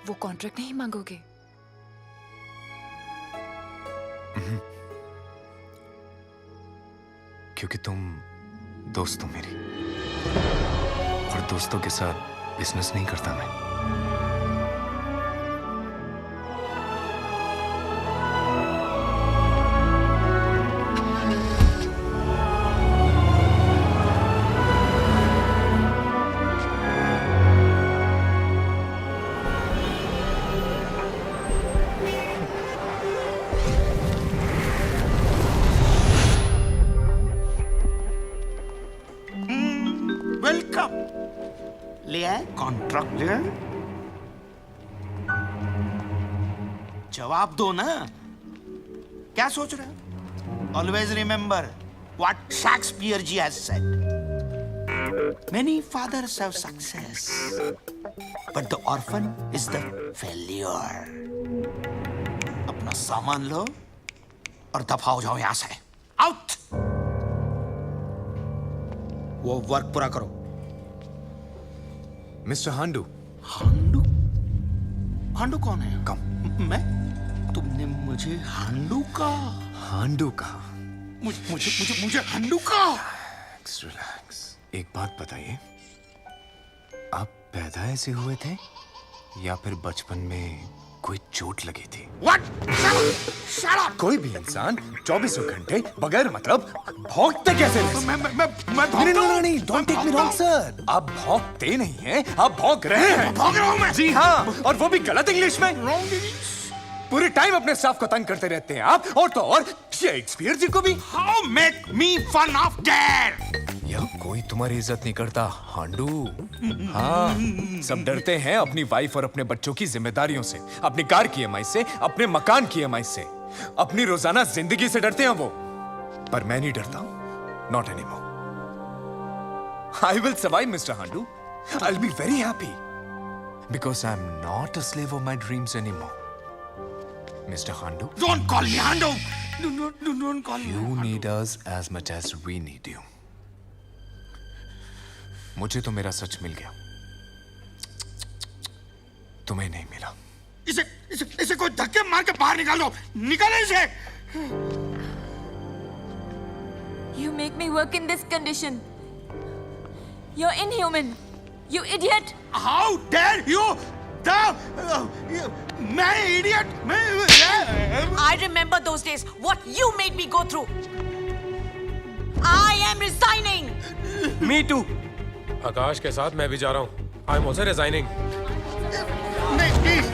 वो कॉन्ट्रैक्ट नहीं मांगोगे? क्योंकि तुम दोस्त हो मेरी, और दोस्तों के साथ बिजनेस नहीं करता मैं। कॉन्ट्रैक्ट लिया? जवाब दो ना, क्या सोच रहे हो? Always remember what Shakespeare ji has said, many fathers have success but the orphan is the failure. अपना सामान लो और दफा हो जाओ यहां से। आउट। वो वर्क पूरा करो। मिस्टर हांडू। हांडू? हांडू कौन है? कम। मैं? तुमने मुझे हांडू कहा? हांडू कहा? मुझे हांडू कहा? रिलैक्स। एक बात बताइए, आप पैदा ऐसे हुए थे या फिर बचपन में कोई चोट लगी थी? What? Shut up! कोई भी इंसान 24 घंटे बगैर मतलब भौंकते कैसे रह सकता है? नहीं, don't take me wrong, sir. आप भौंकते नहीं हैं, आप भौंक रहे हैं। भौंक रहा हूं मैं। जी हाँ, और वो भी गलत इंग्लिश में। पूरे टाइम अपने स्टाफ को तंग करते रहते हैं आप, और तो और शेक्सपियर जी को भी। How make me fun of that? यह कोई तुम्हारी इज्जत नहीं करता हांडू। हाँ, सब डरते हैं अपनी वाइफ और अपने बच्चों की जिम्मेदारियों से, अपनी कार की EMI से, अपने मकान की EMI से, अपनी रोजाना जिंदगी से डरते हैं वो। पर मैं नहीं डरता, not anymore. I will survive, Mr. Handu. I'll be very happy because I'm not a slave of my dreams anymore. Mr. Handu. Don't call me Handu. Don't call me. You need us as much as we need you. मुझे तो मेरा सच मिल गया, तुम्हें नहीं मिला। इसे कोई धक्के मार के बाहर निकालो, निकालो इसे। You make me work in this condition. You're inhuman. You idiot. How dare you? मैं idiot? I remember those days. What you made me go through. I I'm resigning. Me too. आकाश के साथ मैं भी जा रहा हूँ. I'm also resigning. नहीं, please.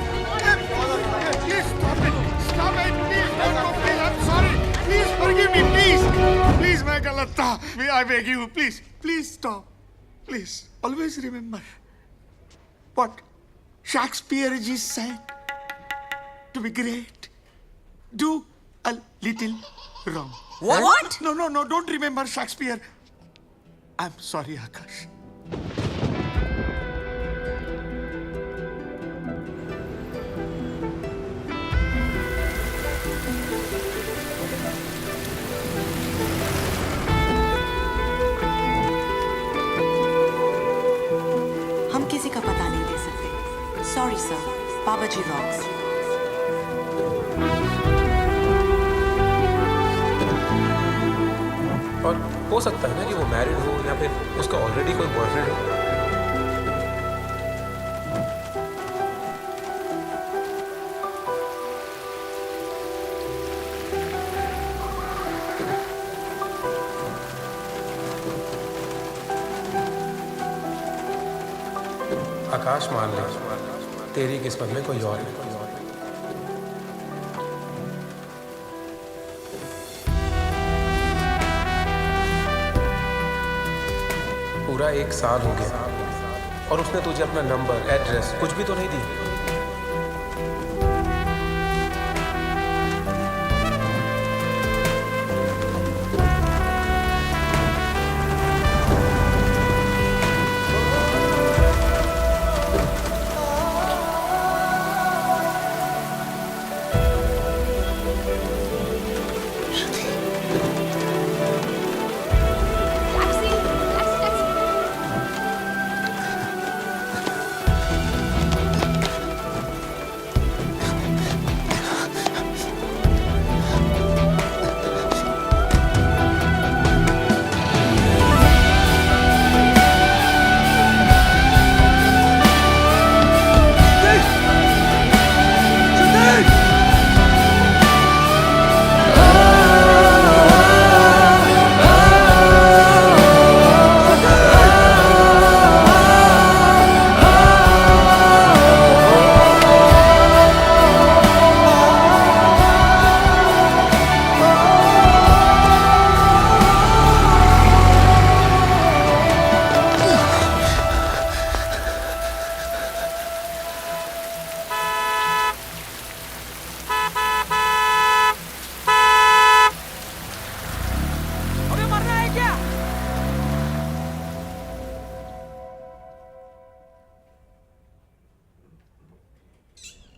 Please stop it. Stop it. Please don't go. Please, I'm sorry. Please forgive me. Please. Please, मैं गलत था. I beg you. Please. Please stop. Please. Always remember what Shakespeare ji said. To be great, do a little wrong. What? No. Don't remember Shakespeare. I'm sorry, Akash. हम किसी का पता नहीं दे सकते. Sorry, sir. Baba ji rocks. और हो सकता है ना कि वो मैरिड हो या फिर उसका ऑलरेडी कोई बॉयफ्रेंड हो. आकाश मान ले, तेरी किस्मत में कोई और है. पूरा 1 साल हो गया और उसने तुझे अपना नंबर, एड्रेस कुछ भी तो नहीं दी.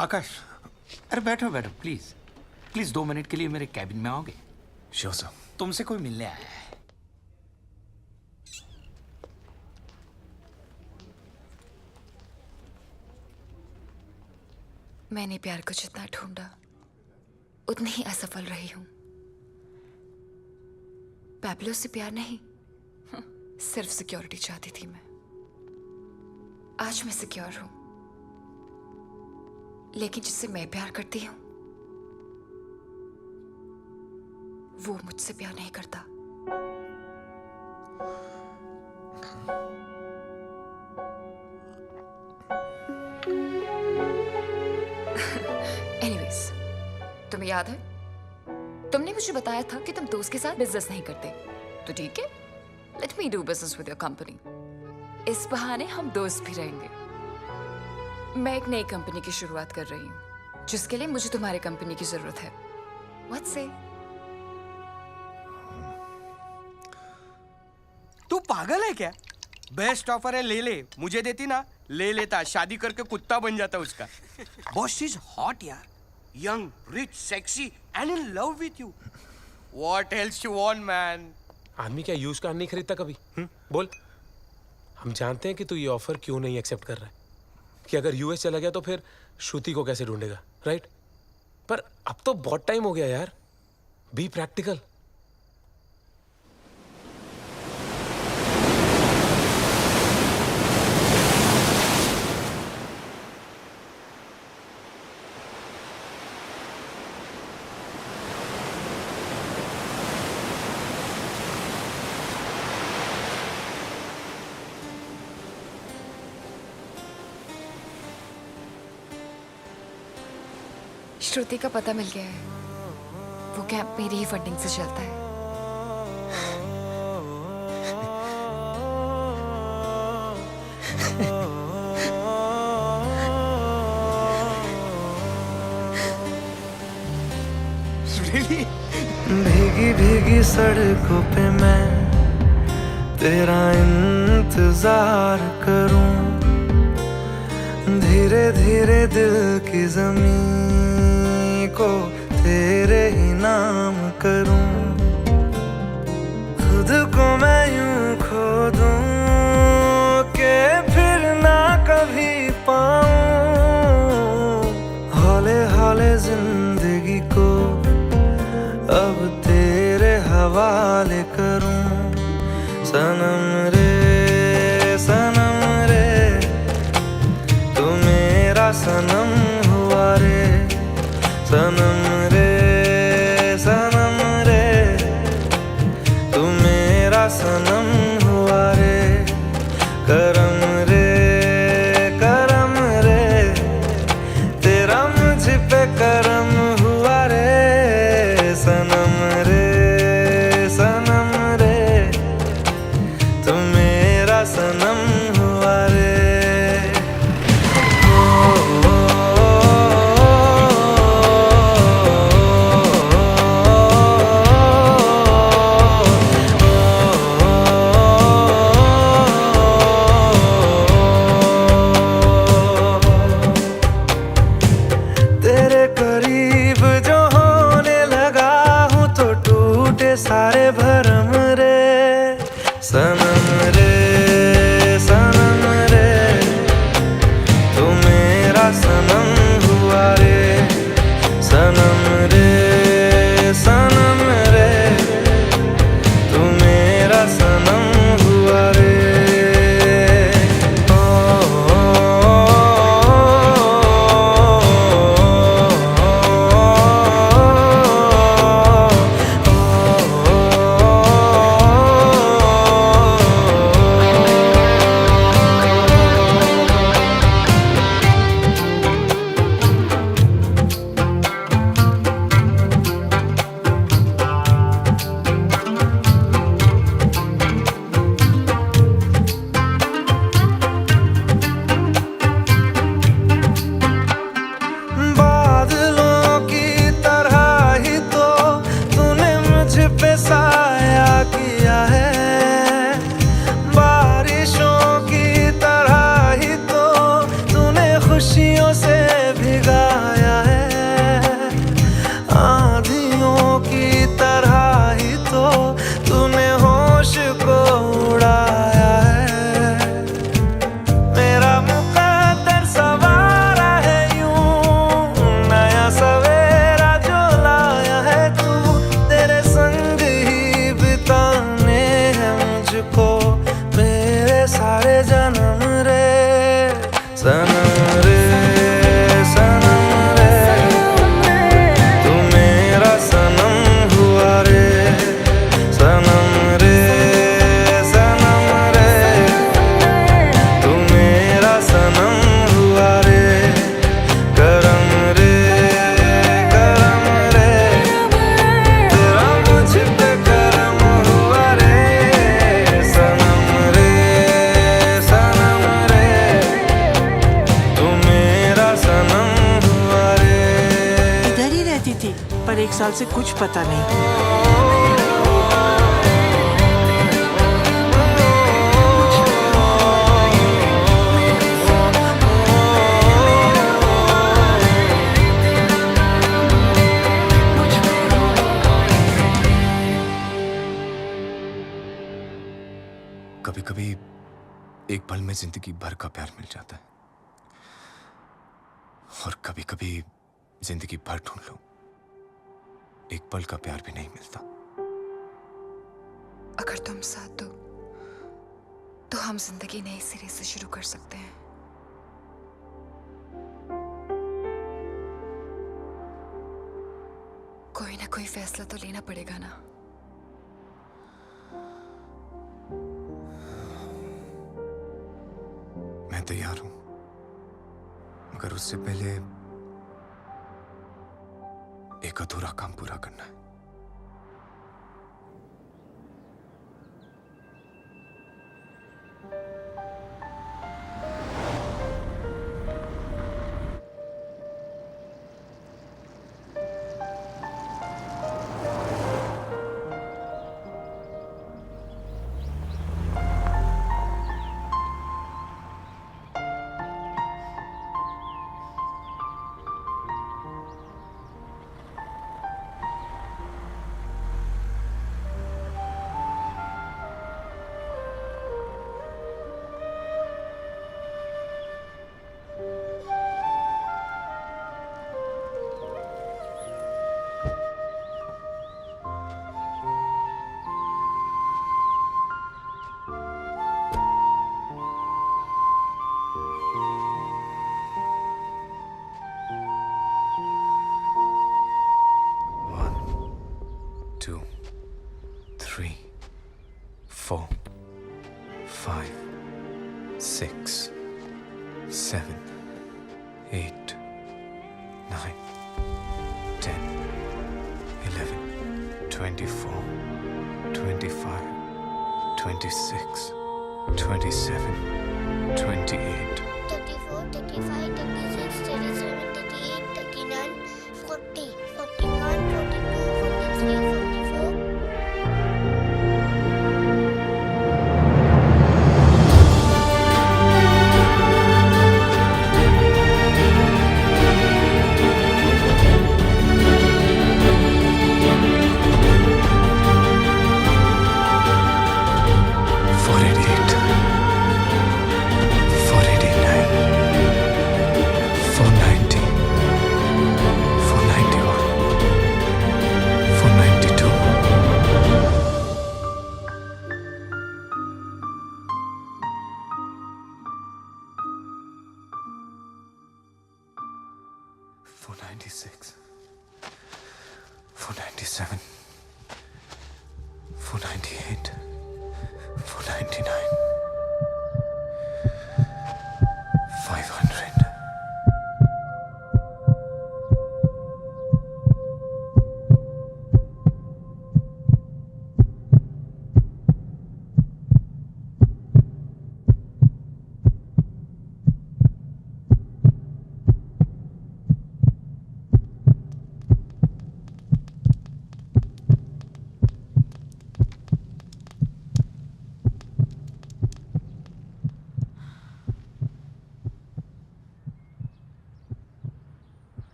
आकाश, अरे बैठो प्लीज 2 मिनट के लिए मेरे कैबिन में आओगे? Sure sir. तुमसे कोई मिलने आया है. मैंने प्यार को जितना ढूंढा उतनी ही असफल रही हूं. पैब्लो से प्यार नहीं, सिर्फ सिक्योरिटी चाहती थी मैं. आज मैं सिक्योर हूं, लेकिन जिससे मैं प्यार करती हूं वो मुझसे प्यार नहीं करता. एनीवेज, तुम्हें याद है तुमने मुझे बताया था कि तुम दोस्त के साथ बिजनेस नहीं करते. तो ठीक है, let me do business with your company. इस बहाने हम दोस्त भी रहेंगे. मैं एक नई कंपनी की शुरुआत कर रही हूँ जिसके लिए मुझे तुम्हारी कंपनी की जरूरत है. व्हाट से? तू पागल है क्या? बेस्ट ऑफर है, ले ले. मुझे देती ना, ले लेता. शादी करके कुत्ता बन जाता उसका. बॉस इज हॉट यार, young, rich, sexy and in love with you. What else you want man? आदमी क्या यूज कार नहीं खरीदता कभी? बोल. हम जानते हैं कि तू ये ऑफर क्यों नहीं एक्सेप्ट कर रहा है, कि अगर यूएस चला गया तो फिर श्रुति को कैसे ढूंढेगा, राइट? पर अब तो बहुत टाइम हो गया यार. Be practical. श्रुति का पता मिल गया है। वो कैंप मेरी ही फंडिंग से चलता है। भीगी भीगी सड़कों पे मैं तेरा इंतजार करूं, धीरे धीरे दिल की ज़मीं को तेरे ही नाम करूं, खुद को मैं यूं खो दूं कि फिर ना कभी पाऊं, हौले हौले जिंदगी को अब तेरे हवाले करूं, सनम रे तू मेरा सनम हुआ रे, सनम रे तू मेरा सनम हुआ रे, करम रे तेरा मुझ पे करम हुआ रे, सनम रे तू मेरा सनम हुआ रे। तेरे करीब जो होने लगा हूँ तो टूटे सारे भरम रे, सनम रे तू मेरा सनम हुआ रे, सनम रे तू मेरा सनम हुआ रे। पे साया किया है, बारिशों की तरह ही तो तूने खुशियों से भिगाया है, आंधियों की तरह ही तो तूने होश को उड़ाया है, मेरा मुकद्दर सवारा है यूं, नया सवेरा जो लाया है तू, तेरे संग ही बिताने हैं मुझको मेरे सारे जन्म रे, सनम रे तू मेरा सनम हुआ रे, सनम रे तू मेरा सनम हुआ रे, करम रे तेरा मुझ पे करम हुआ रे, सनम रे तू मेरा सनम हुआ रे। इधर ही रहती थी पर 1 साल से कुछ पता नहीं। कभी कभी एक पल में जिंदगी भर का प्यार मिल जाता है, और कभी कभी जिंदगी भर ढूंढ लो एक पल का प्यार भी नहीं मिलता। अगर तुम साथ दो तो हम जिंदगी नए सिरे से शुरू कर सकते हैं। कोई ना कोई फैसला तो लेना पड़ेगा ना। मैं तैयार हूं, मगर उससे पहले एक अधूरा काम पूरा करना है।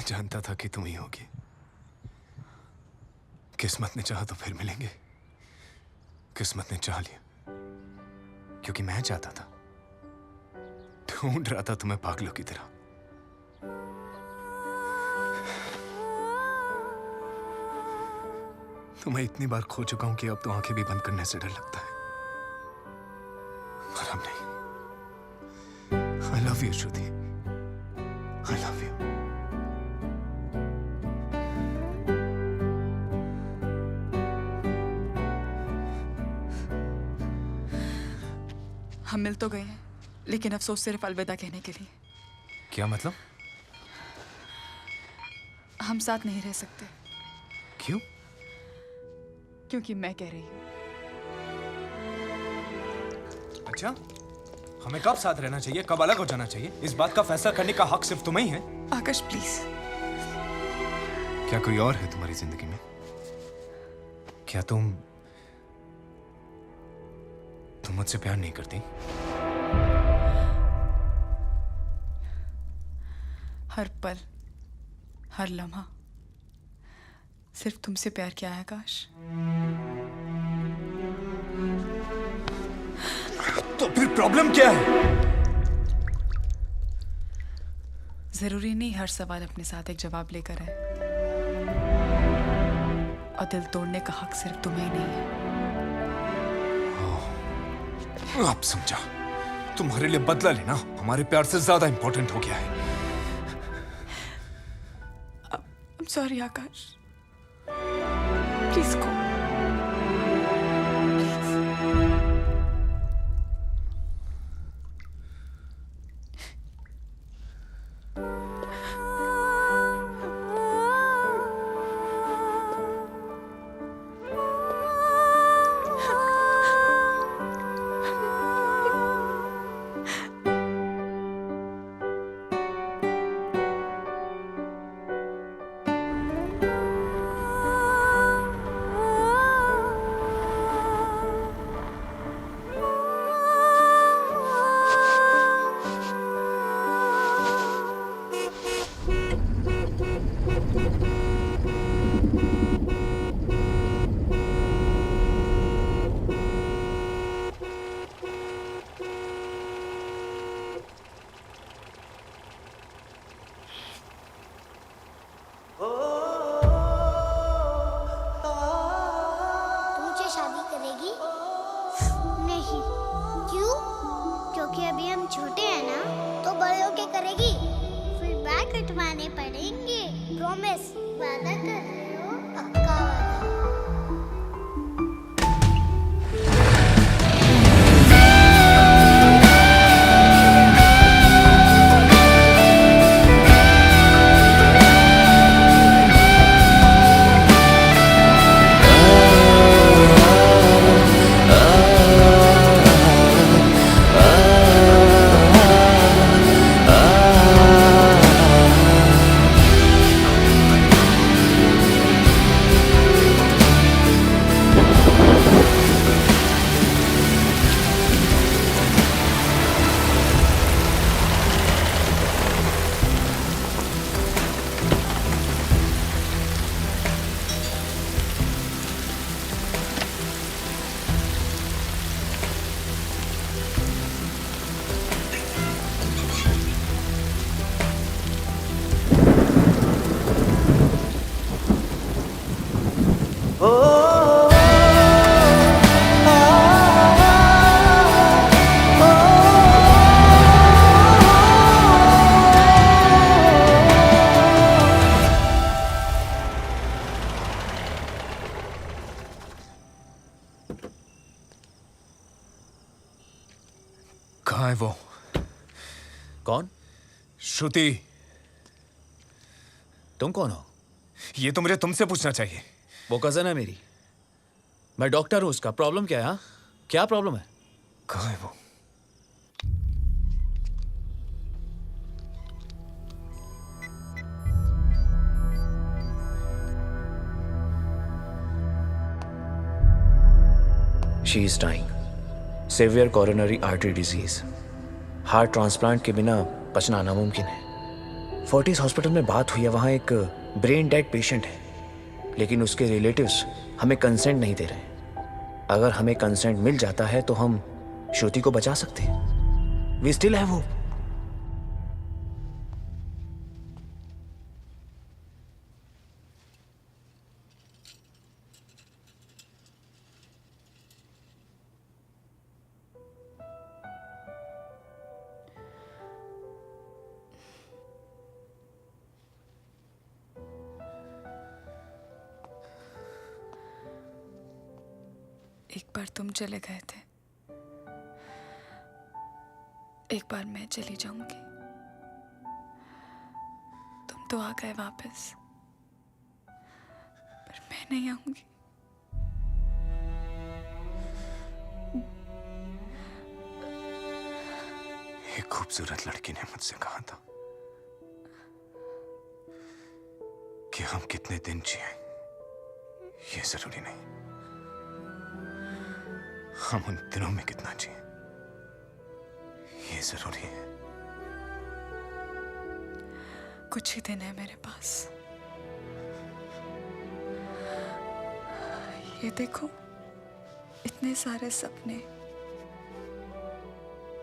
जानता था कि तुम ही होगी। किस्मत ने चाहा तो फिर मिलेंगे। किस्मत ने चाह लिया क्योंकि मैं चाहता था, ढूंढ रहा था तुम्हें पागलों की तरह। तुम्हें इतनी बार खो चुका हूं कि अब तो आंखें भी बंद करने से डर लगता है। पर अब नहीं। I love you Shruti, I love you. हम मिल तो गए हैं, लेकिन अफसोस सिर्फ अलविदा कहने के लिए। क्या मतलब? हम साथ नहीं रह सकते। क्यों? क्योंकि मैं कह रही हूँ। अच्छा, हमें कब साथ रहना चाहिए, कब अलग हो जाना चाहिए, इस बात का फैसला करने का हक सिर्फ तुम्हें ही है। आकाश प्लीज। क्या कोई और है तुम्हारी जिंदगी में? क्या तुम मुझसे प्यार नहीं करती? हर पल, हर लम्हा सिर्फ तुमसे प्यार किया है आकाश। तो फिर प्रॉब्लम क्या है? जरूरी नहीं हर सवाल अपने साथ एक जवाब लेकर है, और दिल तोड़ने का हक सिर्फ तुम्हें ही नहीं है। अब समझा, तुम्हारे लिए बदला लेना हमारे प्यार से ज्यादा इंपॉर्टेंट हो गया है। I'm sorry Akash, please go. लिटवाने पड़ेंगे। प्रॉमिस, वादा कर रहे हो? पक्का वादा। कहाँ है वो? कौन? श्रुति। तुम कौन हो? ये तो मुझे तुमसे पूछना चाहिए। वो कजन है मेरी, मैं डॉक्टर हूं। उसका प्रॉब्लम क्या है? हाँ, क्या प्रॉब्लम है? कहाँ है वो? She is dying, severe coronary artery disease. Heart transplant के बिना बचना नामुमकिन है। फोर्टिस हॉस्पिटल में बात हुई है, वहाँ एक ब्रेन डेड पेशेंट है, लेकिन उसके रिलेटिव्स हमें कंसेंट नहीं दे रहे। अगर हमें कंसेंट मिल जाता है तो हम श्रुति को बचा सकते हैं। We still have hope. एक बार तुम चले गए थे, एक बार मैं चली जाऊंगी। तुम तो आ गए वापस, पर मैं नहीं आऊंगी। एक खूबसूरत लड़की ने मुझसे कहा था कि हम कितने दिन जिए ये जरूरी नहीं, हम उन दिनों में कितना जिए ये जरूरी है। कुछ ही दिन है मेरे पास। ये देखो, इतने सारे सपने,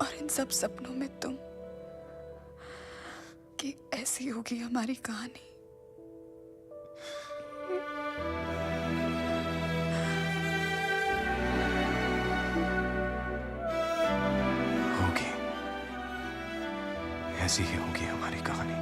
और इन सब सपनों में तुम। कि ऐसी होगी हमारी कहानी। ऐसी ही होगी हमारी कहानी।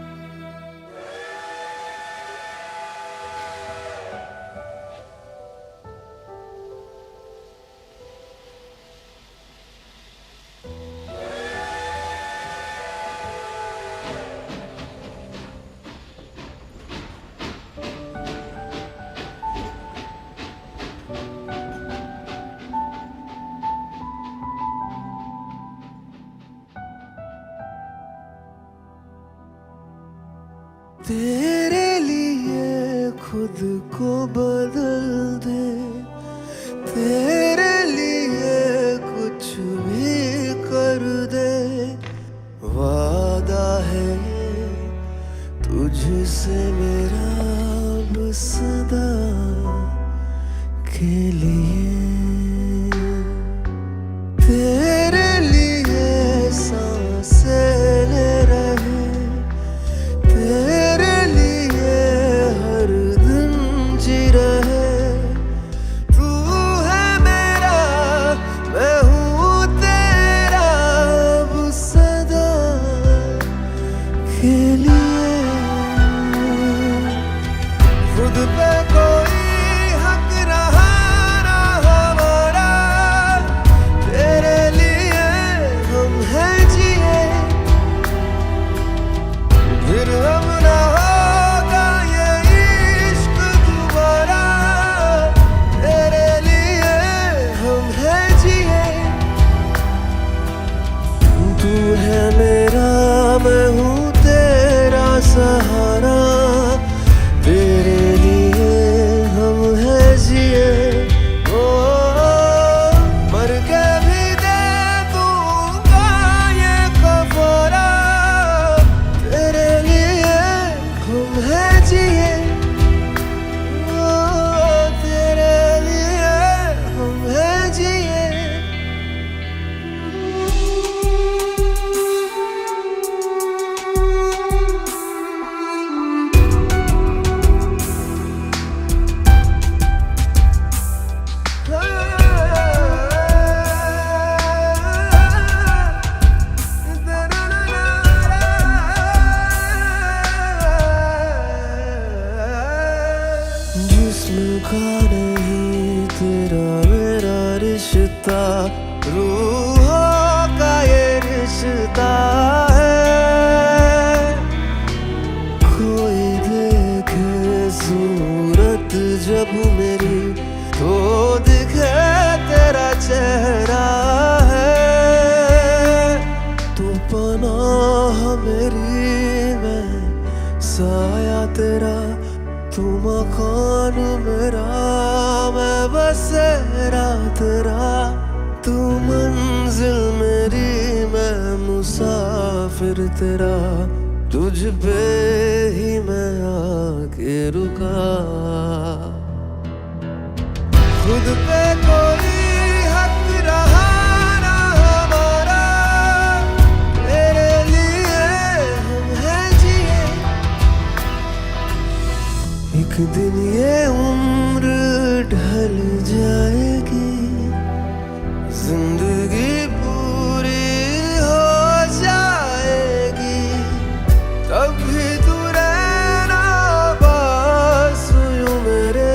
तेरे लिए खुद को बदल दे, तेरे लिए कुछ भी कर दे। वादा है तुझसे मेरा अब सदा के लिए। तेरे लिए सांसें ले रहे, तेरे लिए हर दिन जी रहे। तू है मेरा, मैं हूँ तेरा अब सदा के लिए। रुका नहीं तेरा मेरा रिश्ता, रूहों का ये रिश्ता है। कोई देखे सूरत जब मेरी तो दिखे तेरा चेहरा है। तू पनाह मेरी, मैं साया तेरा, तू मकान मेरा, मैं बसेरा तेरा। तू मंजिल मेरी, मैं मुसाफिर तेरा, तुझ पे ही मैं आके रुका। खुद पे कोई हक रहा ना हमारा, तेरे लिए हम हैं जिए। एक दिन ये उम्र ढल जाएगी, जिंदगी पूरी हो जाएगी, तब भी तू रहना पास यूं मेरे,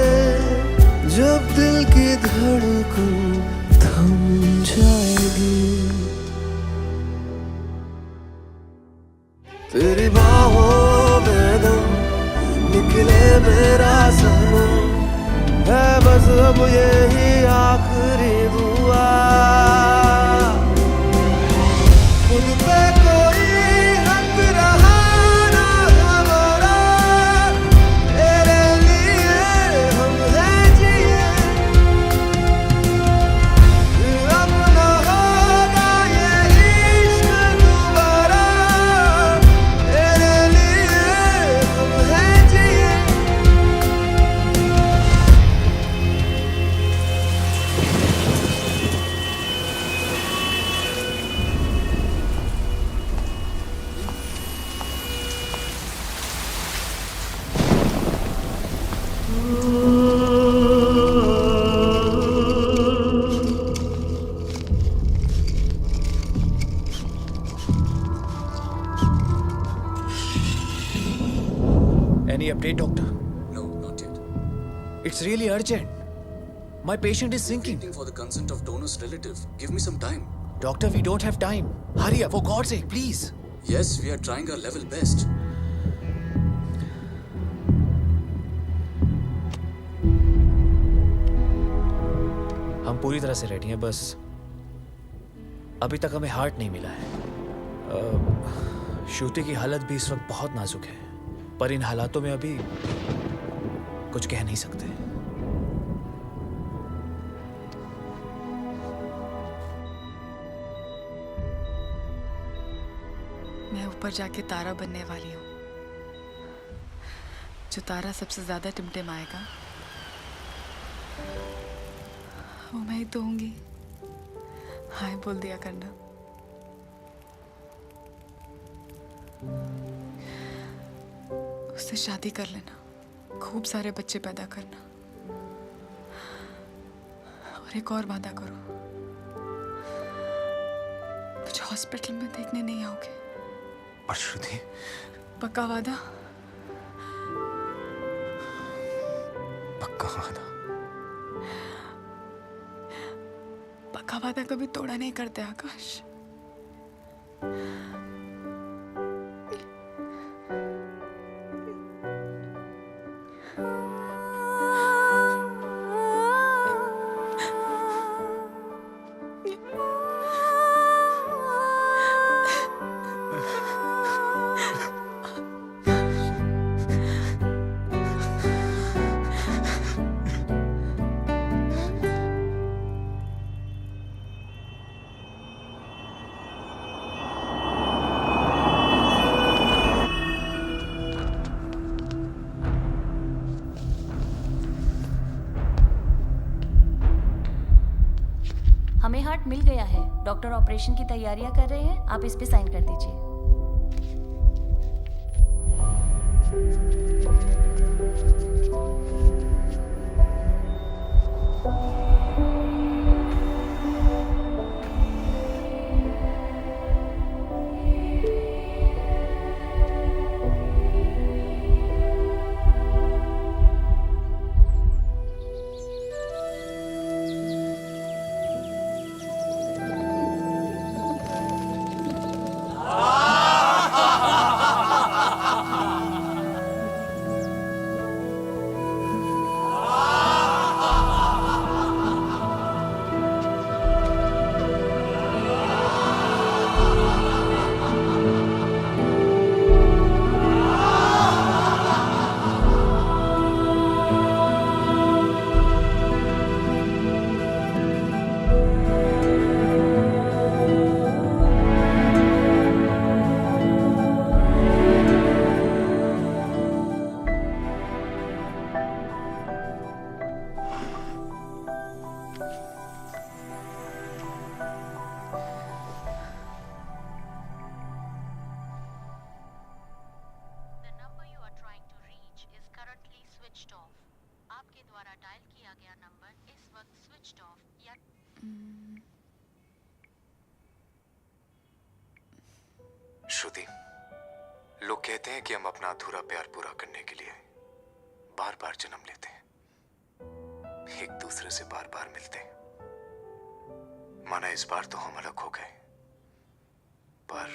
जब दिल की धड़कन थम जाएगी। तेरी बाहों में दम निकले मेरा सनम, है बस अब यही आखिरी दुआ। खुद पे कोई हक रहा ना हमारा, तेरे लिए हम हैं जिए। अब न होगा ये इश्क दोबारा, तेरे लिए हम हैं जिए। Any update, doctor? No, not yet. It's really urgent. My patient is sinking. Waiting for the consent of donor's relative. Give me some time. Doctor, we don't have time. Hurry up, for God's sake, please. Yes, we are trying our level best. हम पूरी तरह से ready हैं, बस अभी तक हमें heart नहीं मिला है। श्रुति की हालत भी इस वक्त बहुत नाजुक है, पर इन हालातों में अभी कुछ कह नहीं सकते। मैं ऊपर जाके तारा बनने वाली हूँ। जो तारा सबसे ज्यादा टिमटिमाएगा वो मैं ही तो होंगी। हाय बोल दिया करना। उससे शादी कर लेना, खूब सारे बच्चे पैदा करना, और एक और वादा करो, मुझे हॉस्पिटल में देखने नहीं आओगे। और श्रुति? पक्का वादा? पक्का वादा। पक्का वादा कभी तोड़ा नहीं करते आकाश। हमें हार्ट मिल गया है। डॉक्टर ऑपरेशन की तैयारियां कर रहे हैं, आप इस पे साइन कर दीजिए। श्रुति, लोग कहते हैं कि हम अपना अधूरा प्यार पूरा करने के लिए बार बार जन्म लेते हैं, एक दूसरे से बार बार मिलते हैं। माना इस बार तो हम अलग हो गए, पर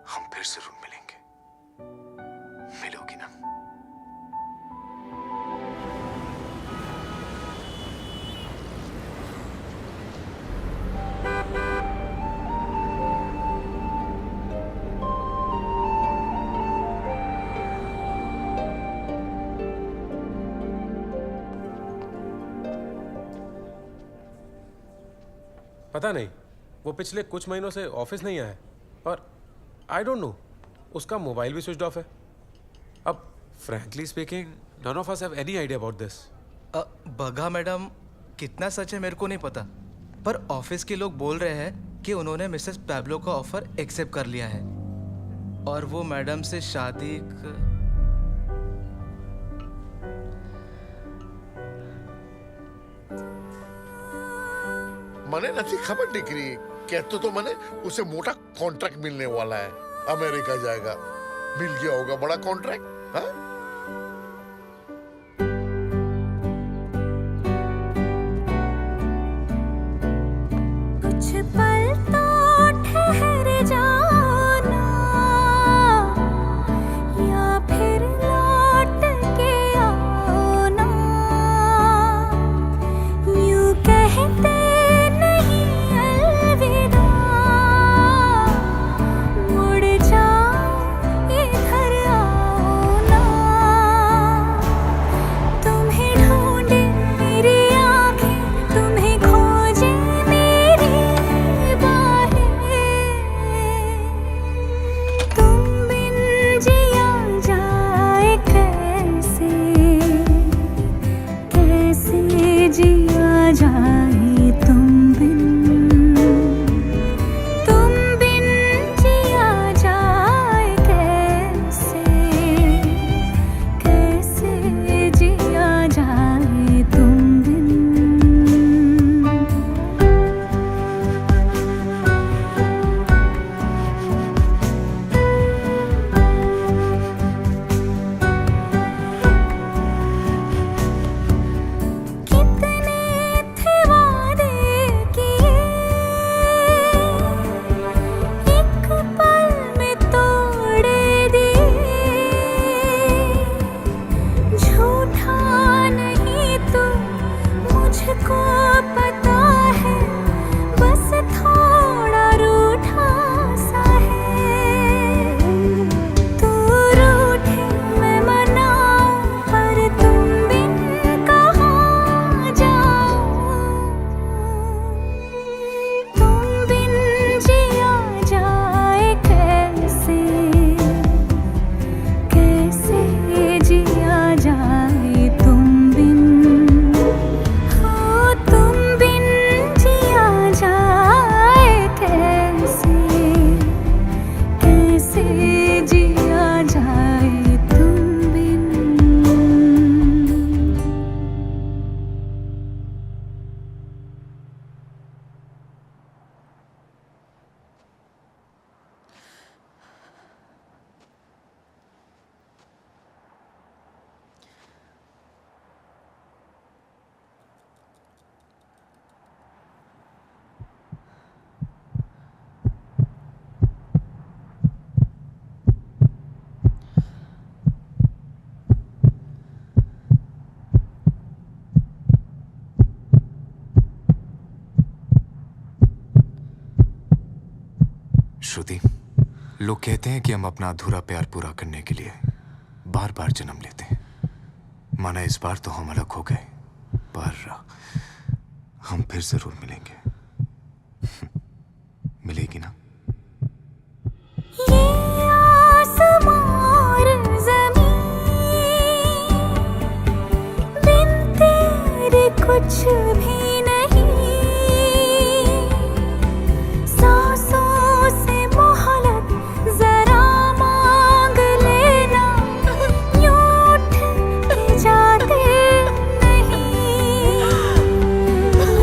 हम फिर जरूर मिलेंगे। मिलोगी ना? पता नहीं, वो पिछले कुछ महीनों से ऑफिस नहीं आया और आई डोंट नो, उसका मोबाइल भी स्विच ऑफ है। अब frankly speaking, none of us have any idea about this. बगा मैडम, कितना सच है मेरे को नहीं पता, पर ऑफिस के लोग बोल रहे हैं कि उन्होंने मिसेस पैब्लो का ऑफर एक्सेप्ट कर लिया है और वो मैडम से शादी મને નથી ખબર દીકરી, कहते तो मैंने उसे मोटा कॉन्ट्रैक्ट मिलने वाला है, अमेरिका जाएगा। मिल गया होगा बड़ा कॉन्ट्रैक्ट। हाँ, कुछ पल तो ठहर जाना या फिर लौट के आना, यूं कहते श्रुति, लोग कहते हैं कि हम अपना अधूरा प्यार पूरा करने के लिए बार बार जन्म लेते हैं। माना इस बार तो हम अलग हो गए, पर हम फिर जरूर मिलेंगे। मिलेगी ना? ये आसमां और ज़मीं बिन तेरे कुछ भी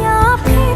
या फिर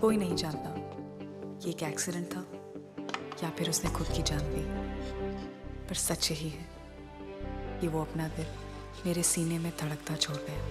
कोई नहीं जानता ये एक एक्सीडेंट था या फिर उसने खुद की जान ली, पर सच यही है कि वो अपना दिल मेरे सीने में धड़कता छोड़ गया।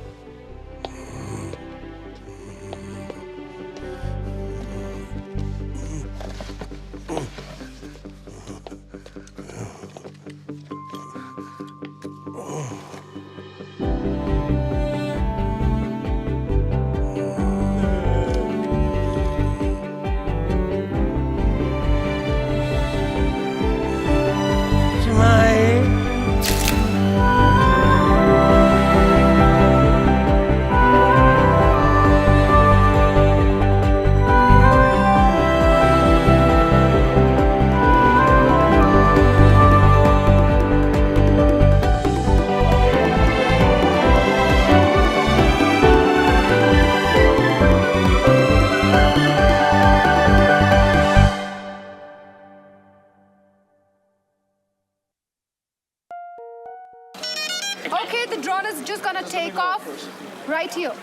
Okay, the drone is just gonna take off right here.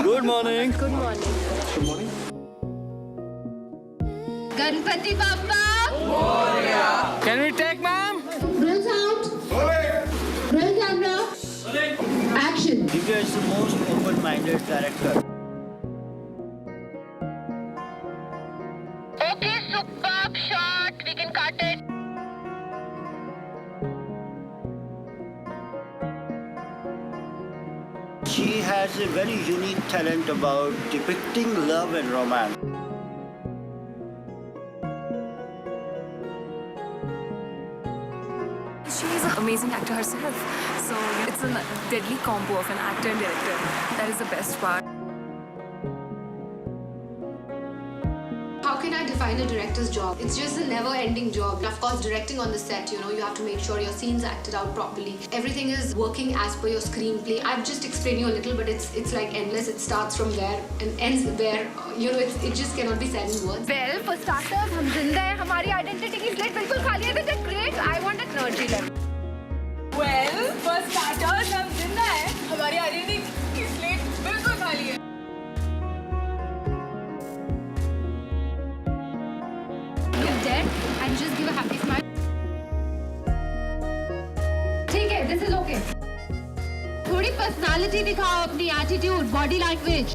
Good morning. Good morning. Good morning. Ganpati Bappa. Can we take, ma'am? Roll sound. Roll camera. Action. Divya is the most open-minded character. Okay, superb shot. We can cut it. She has a very unique talent about depicting love and romance. She's an amazing actor herself. So it's a deadly combo of an actor and director. That is the best part. How can I define a director's job? It's just a never-ending job. Of course, directing on the set, you know, you have to make sure your scenes acted out properly. Everything is working as per your screenplay. I've just explained you a little, but it's like endless. It starts from there and ends there. You know, it just cannot be said in words. Well, for starters, हम जिंदा हैं. हमारी identity की slate बिल्कुल खाली है. That's great. I want an energy level. Well, for starters, हम जिंदा हैं. हमारी identity की slate बिल्कुल खाली है. You're dead and just give a happy smile. ठीक है, this is okay. थोड़ी personality दिखाओ, अपनी attitude, body language.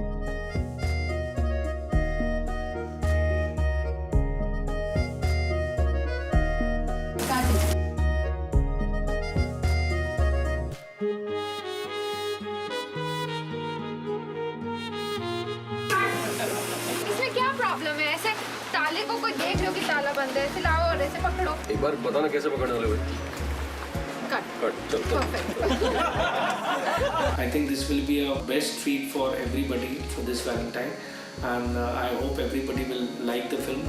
इसमें क्या प्रॉब्लम है? ऐसे ताले को कोई देख लो कि ताला बंद है, ऐसे लाओ और ऐसे पकड़ो. एक बार बताना कैसे पकड़ने वाले भाई. Cut. चल. I think this will be a best treat for everybody for this Valentine, and I hope everybody will like the film.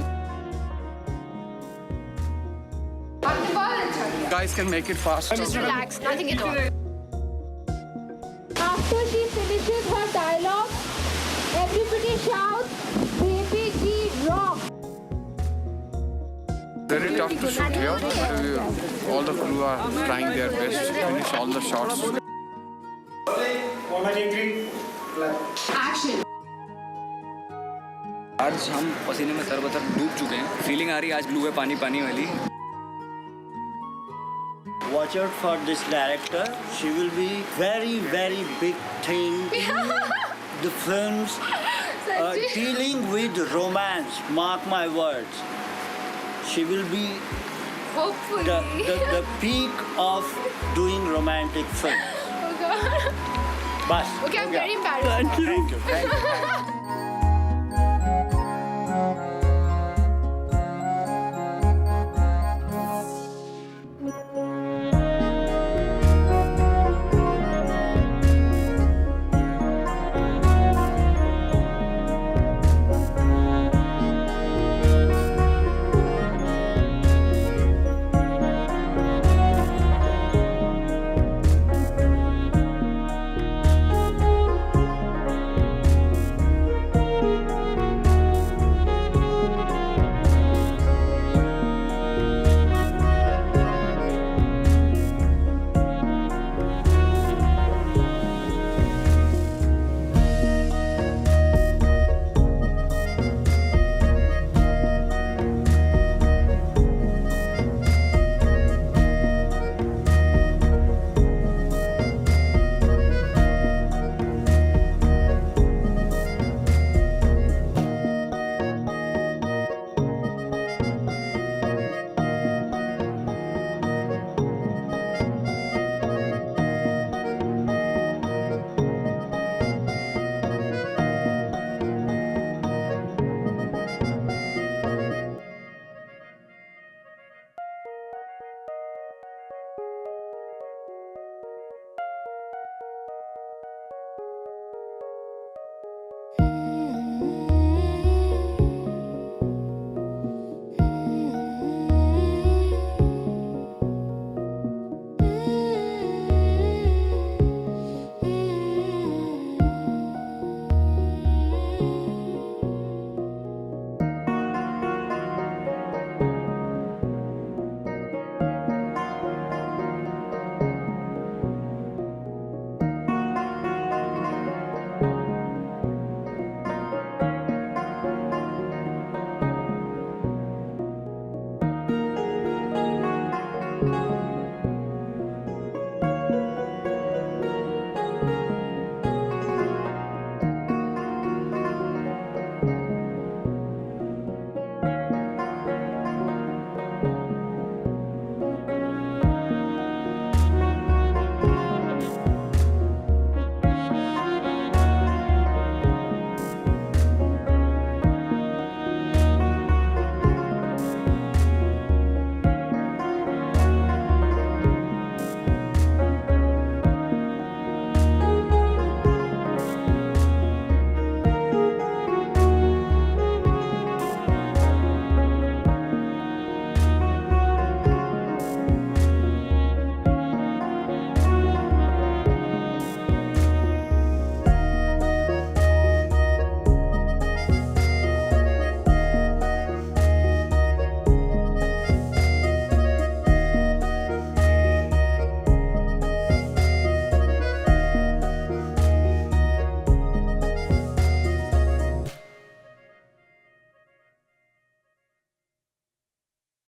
आपने बहुत अच्छा किया. Guys can make it fast. Just relax, nothing at all. After she finishes her dialogue, everybody shouts, "Baby G rock!" Very tough to shoot here. All the crew are trying their best to finish all the shots. Action. आज हम पसीने में तरबतर डूब चुके हैं. Feeling आ रही है आज ब्लू है पानी पानी वाली. Watch out for this director. She will be very, very big thing in the films dealing with romance. Mark my words. She will be Hopefully. the peak of doing romantic films. Oh God. Bas. Okay, I'm very embarrassed. Thank you.